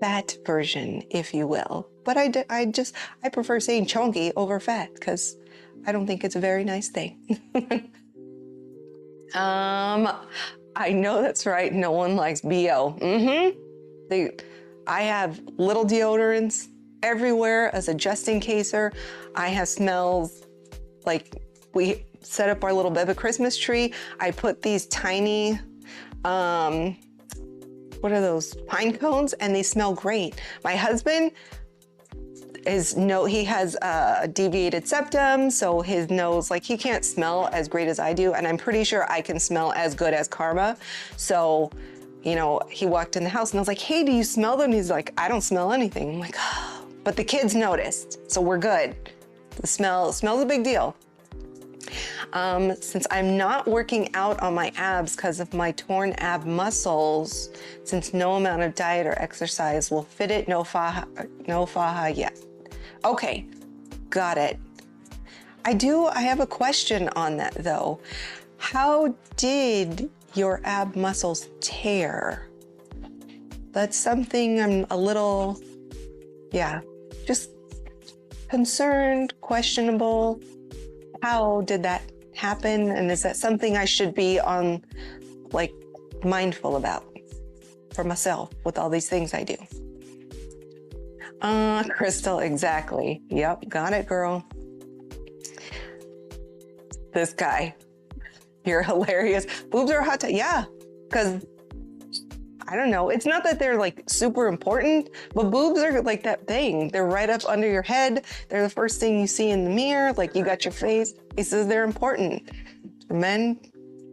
fat version, if you will. But I prefer saying chunky over fat, because I don't think it's a very nice thing. I know that's right. No one likes BO. I have little deodorants everywhere as a just in caser. I have smells, like we set up our little baby Christmas tree. I put these tiny, what are those, pine cones, and they smell great. My husband he has a deviated septum, so his nose, like, he can't smell as great as I do, and I'm pretty sure I can smell as good as Karma. So, you know, he walked in the house and I was like, hey, do you smell them? He's like, I don't smell anything. I'm like, oh. But the kids noticed, so we're good. The smell's a big deal. Since I'm not working out on my abs because of my torn ab muscles, since no amount of diet or exercise will fit it, no faja yet. Okay, got it. I have a question on that though. How did your ab muscles tear? That's something I'm a little, just concerned, questionable. How did that happen? And is that something I should be on, like, mindful about for myself with all these things I do? Crystal, exactly. Yep, got it, girl. This guy, you're hilarious. Boobs are hot, yeah, because I don't know. It's not that they're like super important, but boobs are like that thing. They're right up under your head. They're the first thing you see in the mirror. Like, you got your face. He says they're important. For men,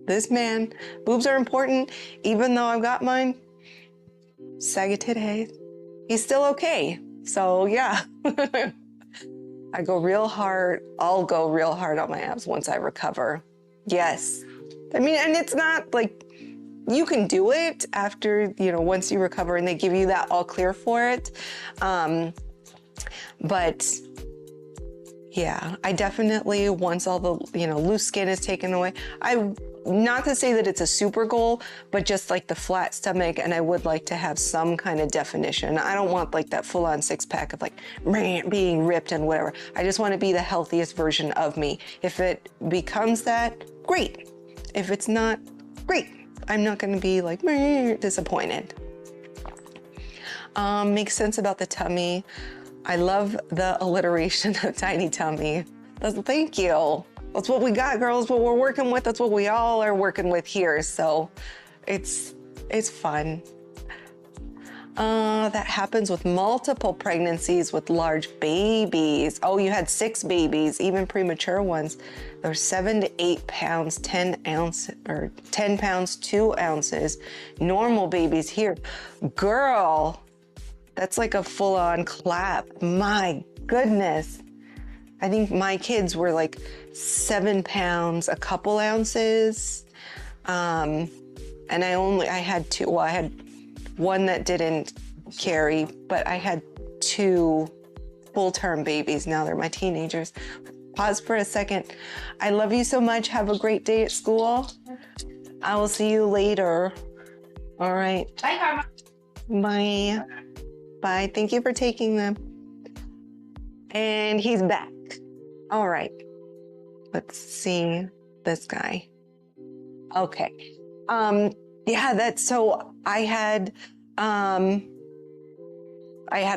this man, boobs are important. Even though I've got mine, saggy titties, he's still okay. So yeah, I go real hard. I'll go real hard on my abs once I recover. Yes. I mean, and it's not like, you can do it after, you know, once you recover and they give you that all clear for it. But yeah, I definitely, once all the, you know, loose skin is taken away, I not to say that it's a super goal, but just like the flat stomach, and I would like to have some kind of definition. I don't want like that full-on six-pack of like being ripped and whatever. I just want to be the healthiest version of me. If it becomes that, great. If it's not, great. I'm not going to be like disappointed. Makes sense about the tummy. I love the alliteration of tiny tummy. Thank you. That's what we got, girls. What we're working with. That's what we all are working with here. So it's fun. That happens with multiple pregnancies with large babies. Oh, you had 6 babies, even premature ones. They're 7 to 8 pounds, 10 ounces, or 10 pounds, 2 ounces. Normal babies here. Girl, that's like a full-on clap. My goodness. I think my kids were like 7 pounds, a couple ounces. And I had 2, well, I had one that didn't carry, but I had 2 full-term babies. Now they're my teenagers. Pause for a second. I love you so much. Have a great day at school. I will see you later. All right. Bye, Karma. Bye. Bye. Thank you for taking them. And he's back. All right. Let's see this guy. Okay. Yeah, that's so I had a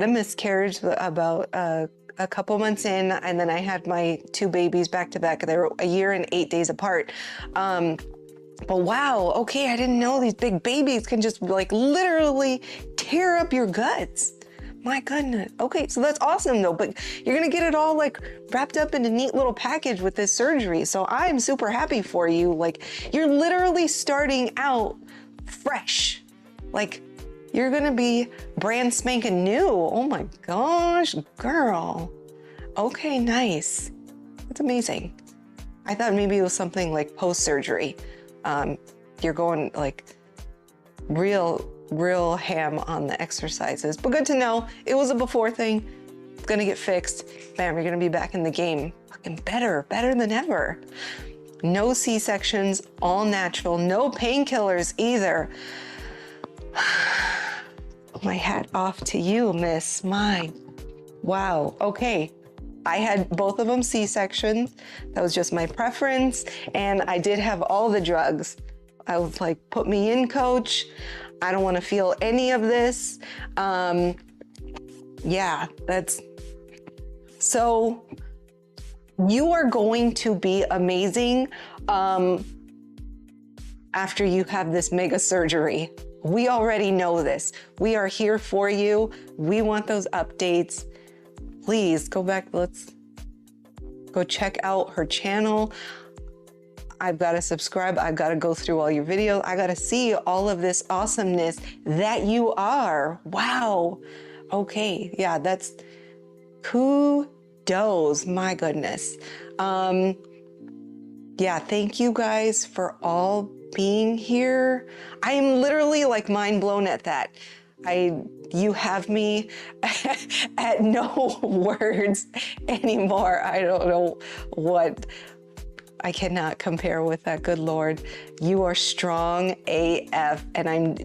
miscarriage about a couple months in, and then I had my 2 babies back to back. They were a year and 8 days apart. But wow, okay, I didn't know these big babies can just like literally tear up your guts. My goodness. Okay, so that's awesome though, but you're gonna get it all like wrapped up in a neat little package with this surgery. So I'm super happy for you. Like you're literally starting out fresh. Like you're gonna be brand spanking new. Oh my gosh, girl. Okay, nice. That's amazing. I thought maybe it was something like post-surgery. You're going like real ham on the exercises, but good to know it was a before thing. It's gonna get fixed. Bam, you're gonna be back in the game. Fucking better than ever. No C-sections, all natural, no painkillers either. My hat off to you, miss. My, wow, okay. I had both of them C-sections. That was just my preference. And I did have all the drugs. I was like, put me in, coach. I don't want to feel any of this. Yeah, that's, so you are going to be amazing after you have this mega surgery. We already know this. We are here for you. We want those updates. Please go back. Let's go check out her channel. I've got to subscribe. I've got to go through all your videos. I got to see all of this awesomeness that you are. Wow. Okay. Yeah, that's kudos. My goodness. Yeah, thank you guys for all being here. I am literally like mind blown at that. You have me at no words anymore. I don't know what. I cannot compare with that. Good Lord. You are strong AF, and I'm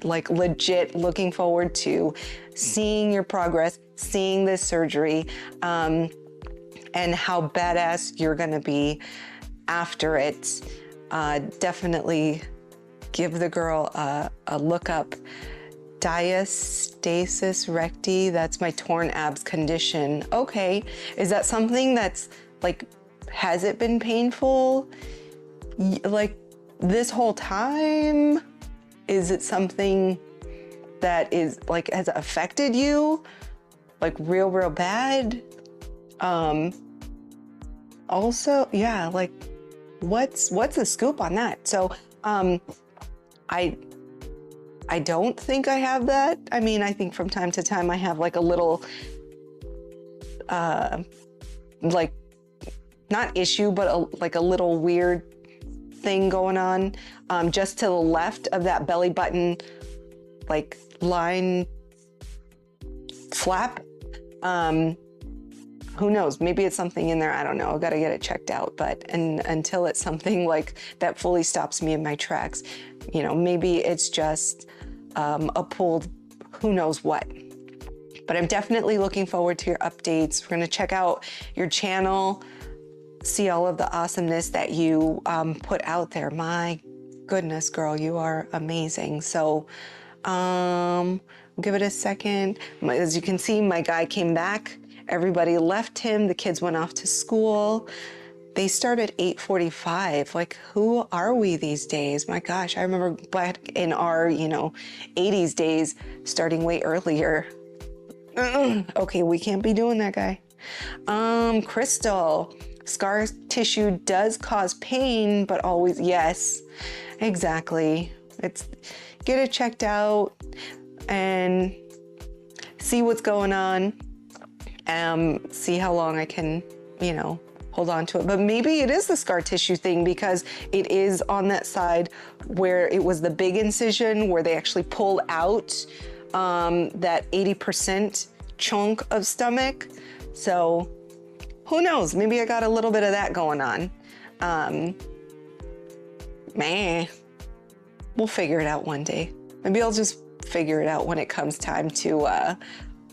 like legit looking forward to seeing your progress, seeing this surgery, and how badass you're gonna be after it. Definitely give the girl a look up. Diastasis recti, that's my torn abs condition. Okay, is that something that's like, has it been painful like this whole time? Is it something that is like, has affected you like real bad? Also, yeah, like what's the scoop on that? So I don't think I have that. I mean, I think from time to time I have like a little like, not issue, but like a little weird thing going on just to the left of that belly button, like line flap. who knows? Maybe it's something in there. I don't know. I've got to get it checked out. But until it's something like that fully stops me in my tracks, you know, maybe it's just a pulled, who knows what. But I'm definitely looking forward to your updates. We're going to check out your channel, see all of the awesomeness that you put out there. My goodness, girl, you are amazing. So give it a second. As you can see, my guy came back. Everybody left him. The kids went off to school. They start at 8:45. Like, who are we these days? My gosh, I remember back in our, you know, 80s days, starting way earlier. Okay, we can't be doing that, guy. Crystal, scar tissue does cause pain, but always, yes, exactly. Get it checked out and see what's going on. See how long I can, you know, hold on to it. But maybe it is the scar tissue thing, because it is on that side where it was the big incision where they actually pulled out that 80% chunk of stomach. So who knows? Maybe I got a little bit of that going on. Man, we'll figure it out one day. Maybe I'll just figure it out when it comes time to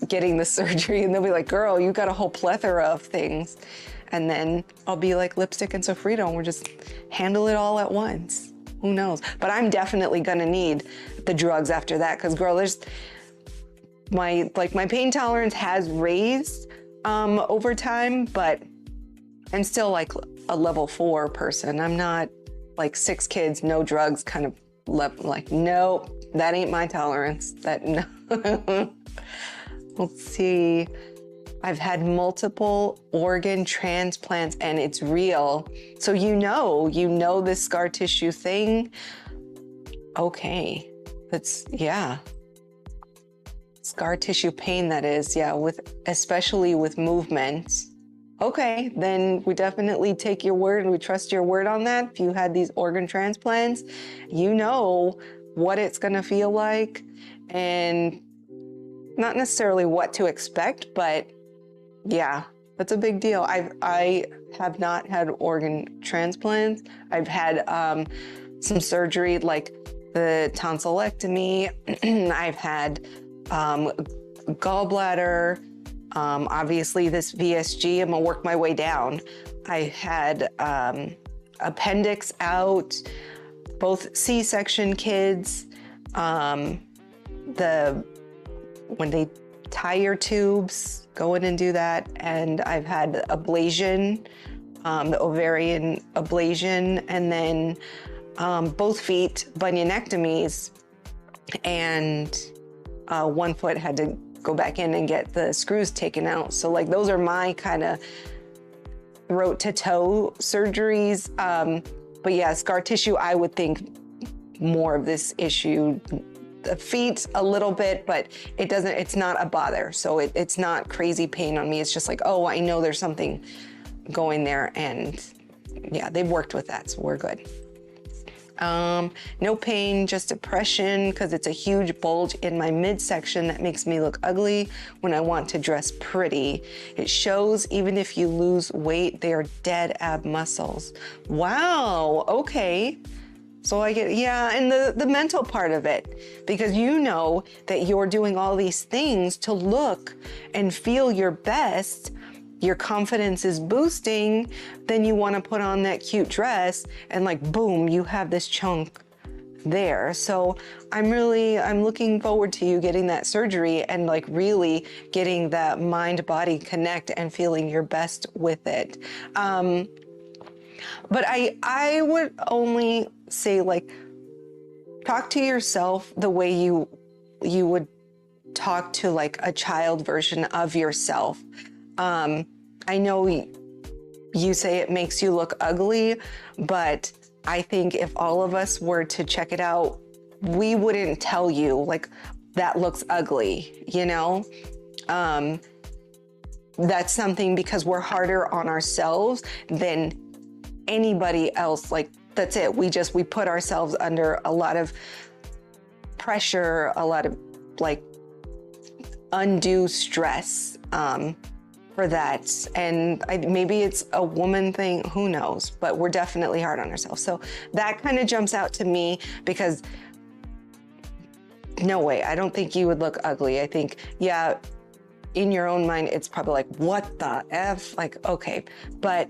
getting the surgery, and they'll be like, girl, you got a whole plethora of things. And then I'll be like Lipstick and Sofrito, and we'll just handle it all at once. Who knows? But I'm definitely gonna need the drugs after that, because girl, there's my pain tolerance has raised over time, but I'm still like a level 4 person. I'm not like 6 kids, no drugs kind of like, nope, that ain't my tolerance. That no. Let's see. I've had multiple organ transplants and it's real. So you know this scar tissue thing. Okay, that's, yeah. Scar tissue pain, that is, yeah, especially with movement. Okay, then we definitely take your word and we trust your word on that. If you had these organ transplants, you know what it's gonna feel like, and not necessarily what to expect, but yeah, that's a big deal. I have not had organ transplants. I've had some surgery like the tonsillectomy. I've had gallbladder, obviously this VSG, I'm gonna work my way down. I had appendix out, both C-section kids, when they tie your tubes, go in and do that. And I've had ablation, the ovarian ablation, and then both feet bunionectomies, and one foot had to go back in and get the screws taken out. So like those are my kind of throat to toe surgeries. But yeah, scar tissue, I would think more of this issue. The feet a little bit, but it's not a bother. So it's not crazy pain on me. It's just like, oh, I know there's something going there, and yeah, they've worked with that, so we're good. No pain, just depression, because it's a huge bulge in my midsection that makes me look ugly when I want to dress pretty. It shows even if you lose weight, they are dead ab muscles. Wow, okay. So I get, yeah, and the mental part of it, because you know that you're doing all these things to look and feel your best, your confidence is boosting, then you want to put on that cute dress and like, boom, you have this chunk there. So I'm looking forward to you getting that surgery and like really getting that mind-body connect and feeling your best with it. But I would only say, like, talk to yourself the way you would talk to like a child version of yourself. I know you say it makes you look ugly, but I think if all of us were to check it out, we wouldn't tell you like that looks ugly, you know? That's something, because we're harder on ourselves than anybody else. Like, that's it. We put ourselves under a lot of pressure, a lot of like undue stress, for that. And maybe it's a woman thing, who knows, but we're definitely hard on ourselves. So that kind of jumps out to me because no way, I don't think you would look ugly. I think, yeah, in your own mind, it's probably like, what the F? Like, okay, but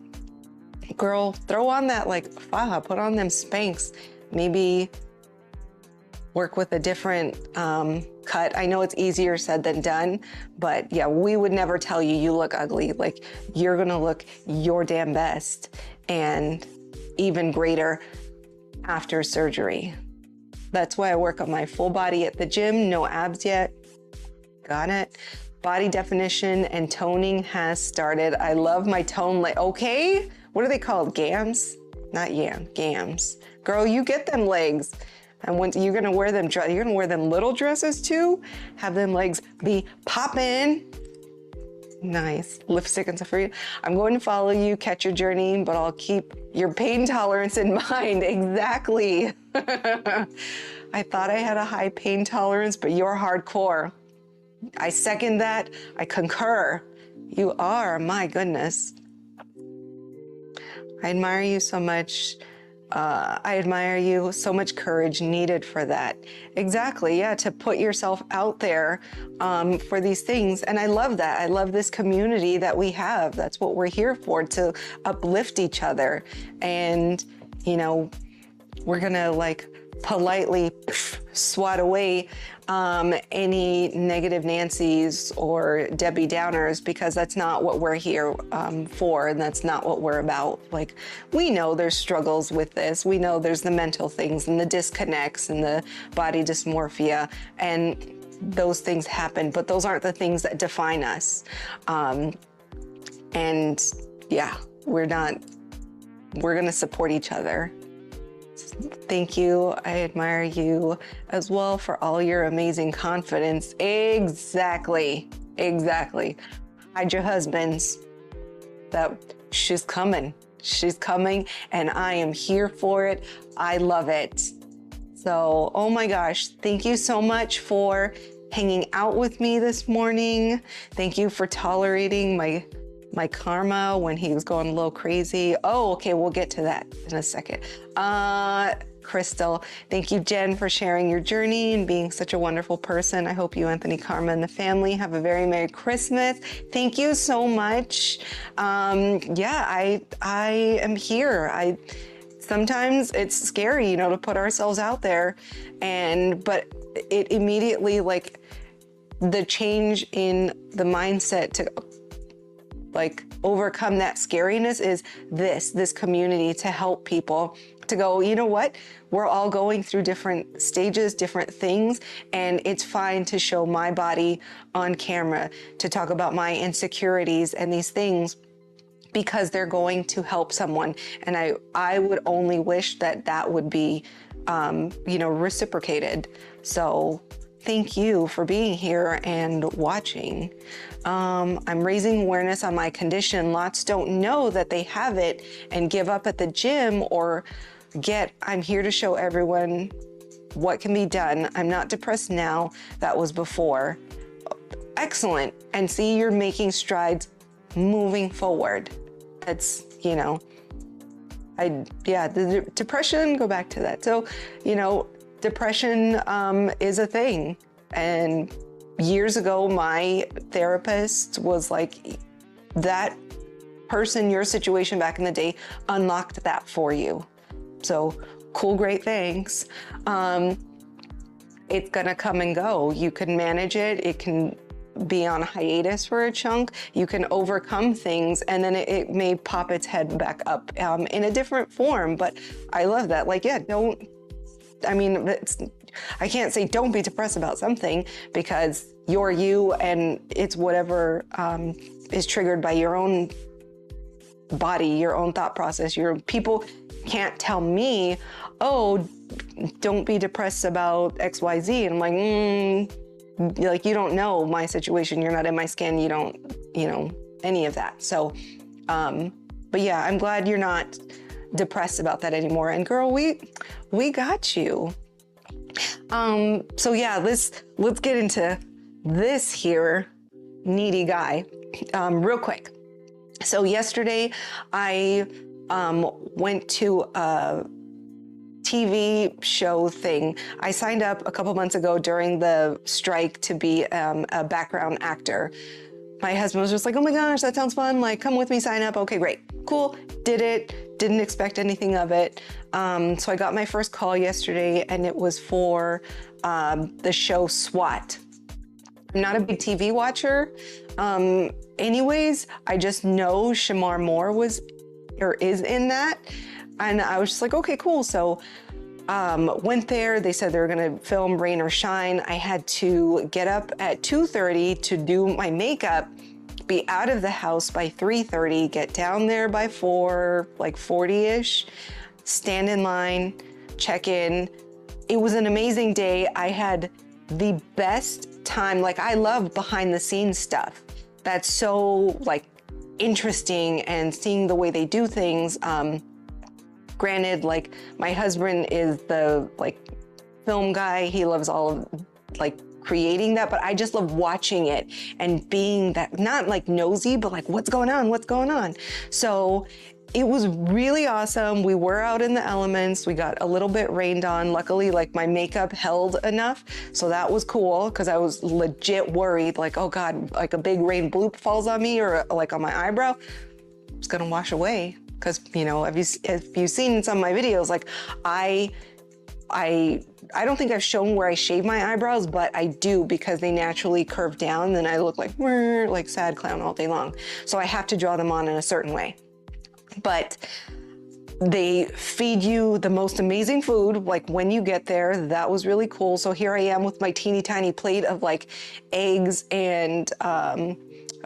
girl, throw on that like faja, put on them Spanx, maybe work with a different cut. I know it's easier said than done, but yeah, we would never tell you you look ugly. Like, you're gonna look your damn best and even greater after surgery. That's why I work on my full body at the gym, no abs yet. Got it. Body definition and toning has started. I love my tone, like, okay, what are they called? Gams? Not yam, gams. Girl, you get them legs. And when you're gonna wear them, you're gonna wear them little dresses too? Have them legs be popping. Nice, lipstick and stuff for you. I'm going to follow you, catch your journey, but I'll keep your pain tolerance in mind. Exactly. I thought I had a high pain tolerance, but you're hardcore. I second that, I concur. You are, my goodness. I admire you so much. I admire you, so much courage needed for that. Exactly, yeah, to put yourself out there for these things. And I love that. I love this community that we have. That's what we're here for, to uplift each other. And, you know, we're gonna like politely swat away any negative Nancy's or Debbie Downers, because that's not what we're here for, and that's not what we're about. Like, we know there's struggles with this. We know there's the mental things and the disconnects and the body dysmorphia, and those things happen, but those aren't the things that define us. And yeah, we're gonna support each other. Thank you. I admire you as well for all your amazing confidence. Exactly. Exactly. Hide your husbands. She's coming. She's coming, and I am here for it. I love it. So, oh my gosh, thank you so much for hanging out with me this morning. Thank you for tolerating my karma when he was going a little crazy. Oh, okay, we'll get to that in a second. Crystal, thank you, Jen, for sharing your journey and being such a wonderful person. I hope you, Anthony, Karma, and the family have a very Merry Christmas. Thank you so much. Yeah, I am here. Sometimes it's scary, you know, to put ourselves out there, but it immediately, like, the change in the mindset to like overcome that scariness is this community, to help people to go, you know what, we're all going through different stages, different things, and it's fine to show my body on camera, to talk about my insecurities and these things, because they're going to help someone. And I would only wish that would be, you know, reciprocated. So thank you for being here and watching. I'm raising awareness on my condition. Lots don't know that they have it and give up at the gym or I'm here to show everyone what can be done. I'm not depressed now. That was before. Excellent. And see, you're making strides moving forward. That's, you know, the depression, go back to that. So, you know, depression is a thing. And years ago, my therapist was like, that person, your situation back in the day unlocked that for you. So cool, great, thanks. It's gonna come and go. You can manage it. It can be on hiatus for a chunk. You can overcome things, and then it may pop its head back up in a different form. But I love that. Like, yeah, I can't say don't be depressed about something, because you're you, and it's whatever is triggered by your own body, your own thought process. People can't tell me, oh, don't be depressed about XYZ. And I'm like, like, you don't know my situation. You're not in my skin. You don't, you know, any of that. So, but yeah, I'm glad you're not depressed about that anymore. And girl, we got you. So yeah, let's get into this here. needy guy. Real quick. So yesterday I went to a TV show thing. I signed up a couple months ago during the strike to be a background actor. My husband was just like, oh my gosh, that sounds fun. Like, come with me, sign up. Okay, great, cool. Did it, didn't expect anything of it. So I got my first call yesterday and it was for the show SWAT. I'm not a big TV watcher. Anyways, I just know Shamar Moore is in that. And I was just like, okay, cool. So went there, they said they were gonna film rain or shine. I had to get up at 2:30 to do my makeup, be out of the house by 3:30, get down there by 4, like 40-ish, stand in line, check in. It was an amazing day. I had the best time. Like, I love behind the scenes stuff. That's so like interesting, and seeing the way they do things. Granted, like, my husband is the like film guy. He loves all of like creating that, but I just love watching it and being that, not like nosy, but like, what's going on? What's going on? So it was really awesome. We were out in the elements. We got a little bit rained on. Luckily, like, my makeup held enough. So that was cool, because I was legit worried, like, oh God, like a big rain bloop falls on me or like on my eyebrow, it's gonna wash away. Because, you know, if you've seen some of my videos, like, I don't think I've shown where I shave my eyebrows, but I do, because they naturally curve down and I look like sad clown all day long. So I have to draw them on in a certain way. But they feed you the most amazing food, like, when you get there. That was really cool. So here I am with my teeny tiny plate of like eggs and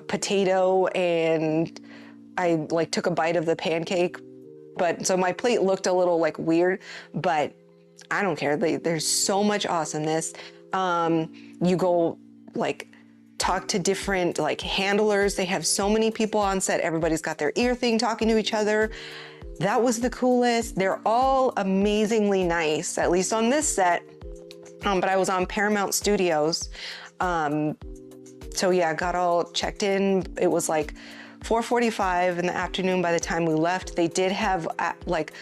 potato, and I like took a bite of the pancake. But so my plate looked a little like weird, but I don't care. There's so much awesomeness. You go like talk to different like handlers. They have so many people on set. Everybody's got their ear thing talking to each other. That was the coolest. They're all amazingly nice, at least on this set. But I was on Paramount Studios. So yeah, got all checked in. It was like 4:45 in the afternoon by the time we left. They did have like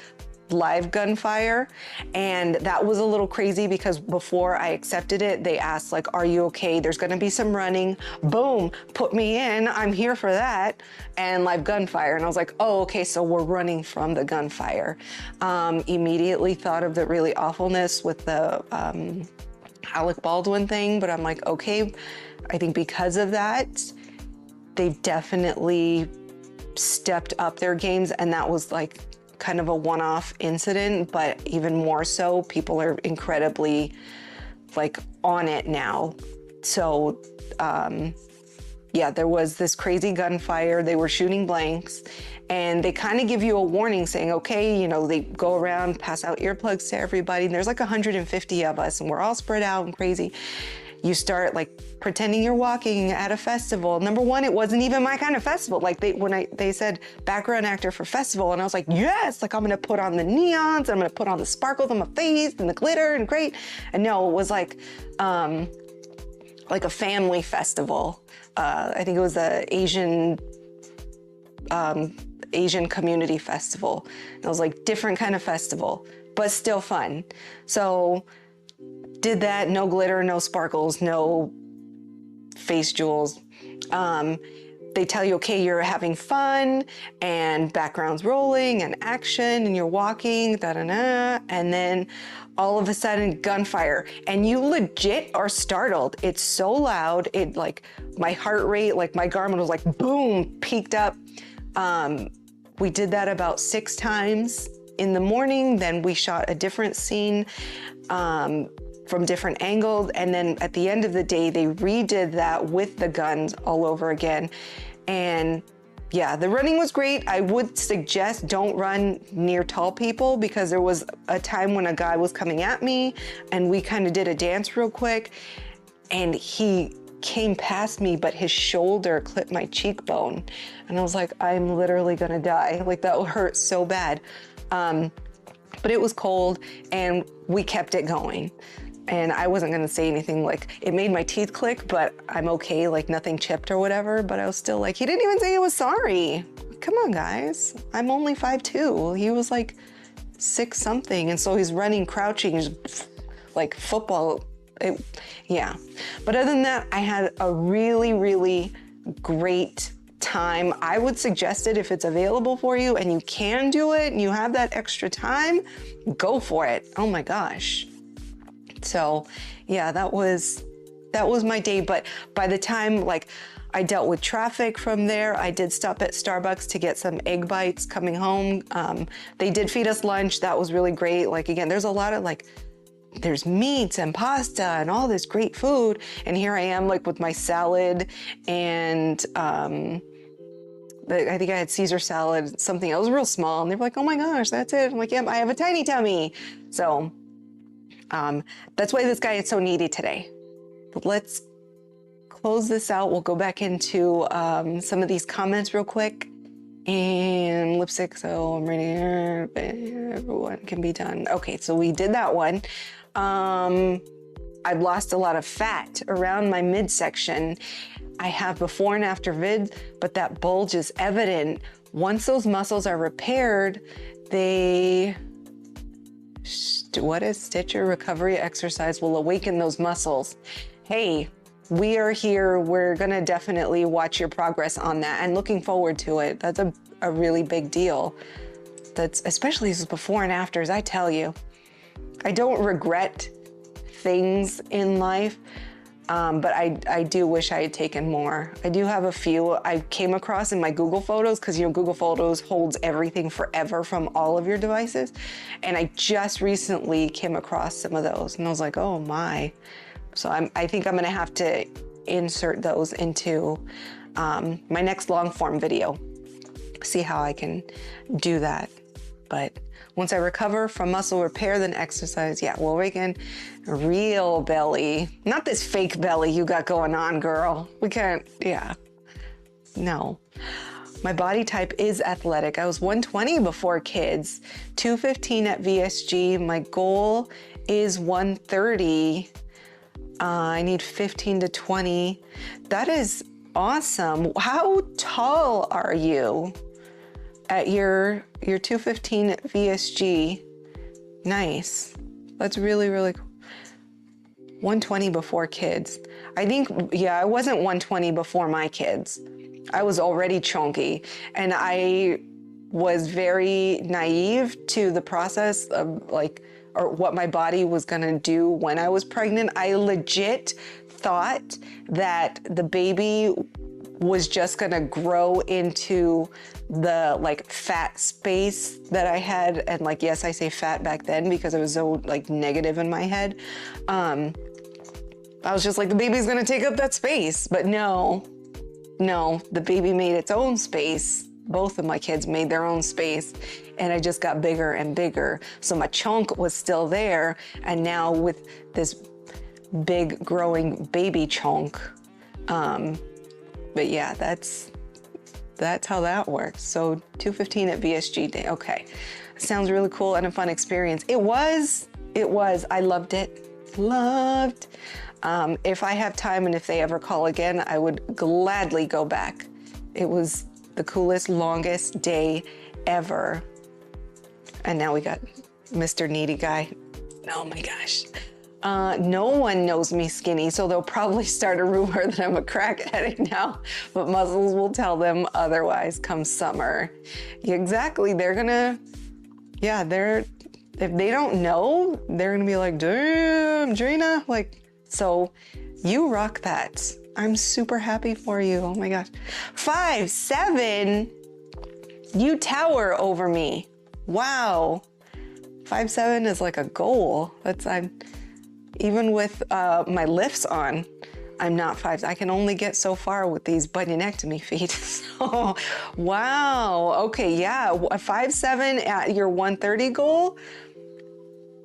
live gunfire, and that was a little crazy, because before I accepted it, they asked like, are you okay? There's gonna be some running. Boom, put me in, I'm here for that. And live gunfire. And I was like, oh, okay, so we're running from the gunfire. Immediately thought of the really awfulness with the Alec Baldwin thing, but I'm like, okay, I think because of that, they definitely stepped up their games, and that was like kind of a one-off incident, but even more so, people are incredibly like on it now. So yeah, there was this crazy gunfire. They were shooting blanks, and they kind of give you a warning saying, okay, you know, they go around, pass out earplugs to everybody, and there's like 150 of us, and we're all spread out and crazy. You start like pretending you're walking at a festival. Number one, it wasn't even my kind of festival. Like they said background actor for festival, and I was like, yes, like I'm gonna put on the neons, I'm gonna put on the sparkles on my face and the glitter and great. And no, it was like a family festival. I think it was the Asian community festival. And it was like different kind of festival, but still fun. So did that, no glitter, no sparkles, no face jewels. They tell you, okay, you're having fun, and background's rolling and action, and you're walking, da-da-da, and then all of a sudden gunfire, and you legit are startled. It's so loud, it like, my heart rate, like my Garmin was like, boom, peaked up. We did that about 6 times in the morning, then we shot a different scene, from different angles, and then at the end of the day, they redid that with the guns all over again. And yeah, the running was great. I would suggest don't run near tall people, because there was a time when a guy was coming at me, and we kind of did a dance real quick, and he came past me, but his shoulder clipped my cheekbone. And I was like, I'm literally gonna die. Like, that hurt so bad. But it was cold, and we kept it going. And I wasn't gonna say anything, like, it made my teeth click, but I'm okay, like nothing chipped or whatever. But I was still like, he didn't even say he was sorry. Come on, guys. I'm only 5'2". He was like 6 something. And so he's running, crouching, just like football. Yeah. But other than that, I had a really, really great time. I would suggest it if it's available for you and you can do it and you have that extra time, go for it. Oh my gosh. So yeah, that was my day. But by the time like I dealt with traffic from there, I did stop at Starbucks to get some egg bites coming home. They did feed us lunch. That was really great. Like, again, there's a lot of like, there's meats and pasta and all this great food. And here I am like with my salad and I think I had Caesar salad, something. It was real small. And they were like, oh my gosh, that's it. I'm like, yeah, I have a tiny tummy. So that's why this guy is so needy today. But let's close this out. We'll go back into some of these comments real quick. And lipstick, so I'm ready. Everyone can be done. Okay, so we did that one. I've lost a lot of fat around my midsection. I have before and after vid, but that bulge is evident. Once those muscles are repaired, what is Stitcher recovery exercise will awaken those muscles. Hey, we are here. We're gonna definitely watch your progress on that and looking forward to it. That's a really big deal. That's especially these before and afters, I tell you. I don't regret things in life, but I do wish I had taken more. I do have a few I came across in my Google Photos, because you know Google Photos holds everything forever from all of your devices. And I just recently came across some of those and I was like, oh my. So I think I'm gonna have to insert those into my next long form video. See how I can do that. But once I recover from muscle repair, then exercise, yeah, we'll awaken a real belly. Not this fake belly you got going on, girl. We can't, yeah, no. My body type is athletic. I was 120 before kids, 215 at VSG. My goal is 130. I need 15 to 20. That is awesome. How tall are you at your 215 at VSG? Nice. That's really, really cool. 120 before kids. I think, yeah, I wasn't 120 before my kids. I was already chunky, and I was very naive to the process of like, or what my body was gonna do when I was pregnant. I legit thought that the baby was just gonna grow into the like fat space that I had. And like, yes, I say fat back then because it was so like negative in my head. I was just like, the baby's gonna take up that space. But no, the baby made its own space. Both of my kids made their own space, and I just got bigger and bigger. So my chunk was still there, and now with this big growing baby chunk, but yeah, that's how that works. So 215 at VSG day. Okay, sounds really cool and a fun experience. It was. I loved it. Loved. If I have time and if they ever call again, I would gladly go back. It was the coolest, longest day ever. And now we got Mr. Needy Guy. Oh my gosh. No one knows me skinny, so they'll probably start a rumor that I'm a crack addict now, but muscles will tell them otherwise come summer. Exactly, they're gonna, yeah, if they don't know, they're gonna be like, damn, Drina, like, so you rock that. I'm super happy for you. Oh my gosh. 5'7", you tower over me. Wow. 5'7" is like a goal. Even with my lifts on, I'm not 5. I can only get so far with these bunionectomy feet. So, wow. Okay, yeah, 5'7" at your 130 goal.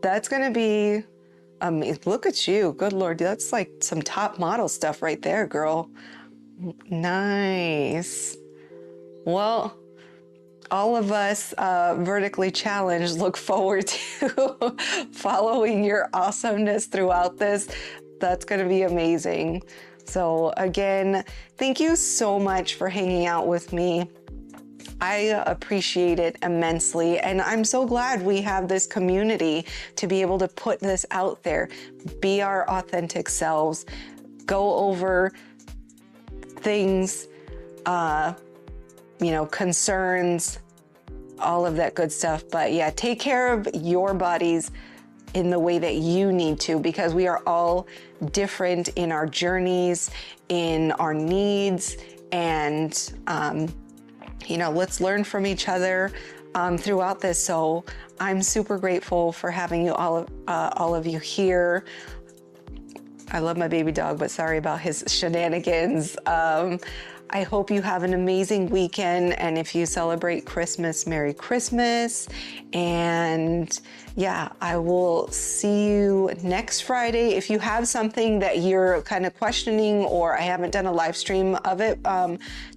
That's gonna be amazing. Look at you. Good Lord, that's like some top model stuff right there, girl. Nice. Well, all of us vertically challenged look forward to following your awesomeness throughout this. That's going to be amazing. So again, thank you so much for hanging out with me. I appreciate it immensely, and I'm so glad we have this community to be able to put this out there, be our authentic selves, go over things, you know, concerns, all of that good stuff. But yeah, take care of your bodies in the way that you need to, because we are all different in our journeys, in our needs, and you know, let's learn from each other throughout this. So I'm super grateful for having you all of you here. I love my baby dog, but sorry about his shenanigans. I hope you have an amazing weekend, and if you celebrate Christmas, Merry Christmas. And yeah, I will see you next Friday. If you have something that you're kind of questioning, or I haven't done a live stream of it,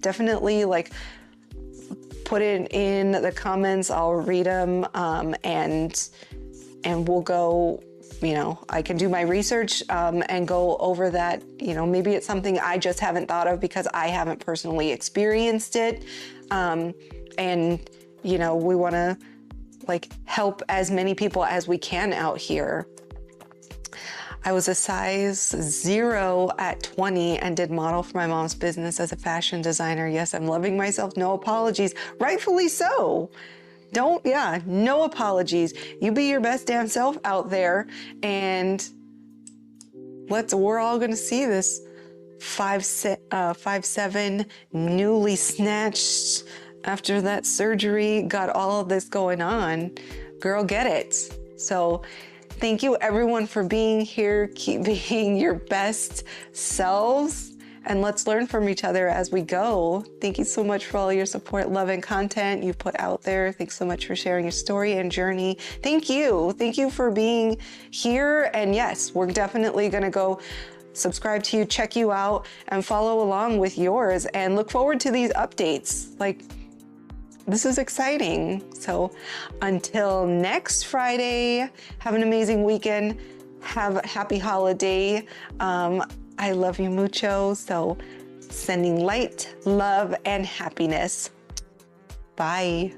definitely like put it in the comments. I'll read them, and we'll go, you know, I can do my research and go over that. You know, maybe it's something I just haven't thought of because I haven't personally experienced it. And, you know, we want to like help as many people as we can out here. I was a size 0 at 20 and did model for my mom's business as a fashion designer. Yes, I'm loving myself. No apologies. Rightfully so. No apologies. You be your best damn self out there, and we're all gonna see this 5'7", newly snatched after that surgery, got all of this going on. Girl, get it. So thank you everyone for being here. Keep being your best selves, and let's learn from each other as we go. Thank you so much for all your support, love, and content you've put out there. Thanks so much for sharing your story and journey. Thank you. Thank you for being here. And yes, we're definitely gonna go subscribe to you, check you out, and follow along with yours, and look forward to these updates. Like, this is exciting. So until next Friday, have an amazing weekend. Have a happy holiday. I love you mucho. So sending light, love, and happiness. Bye.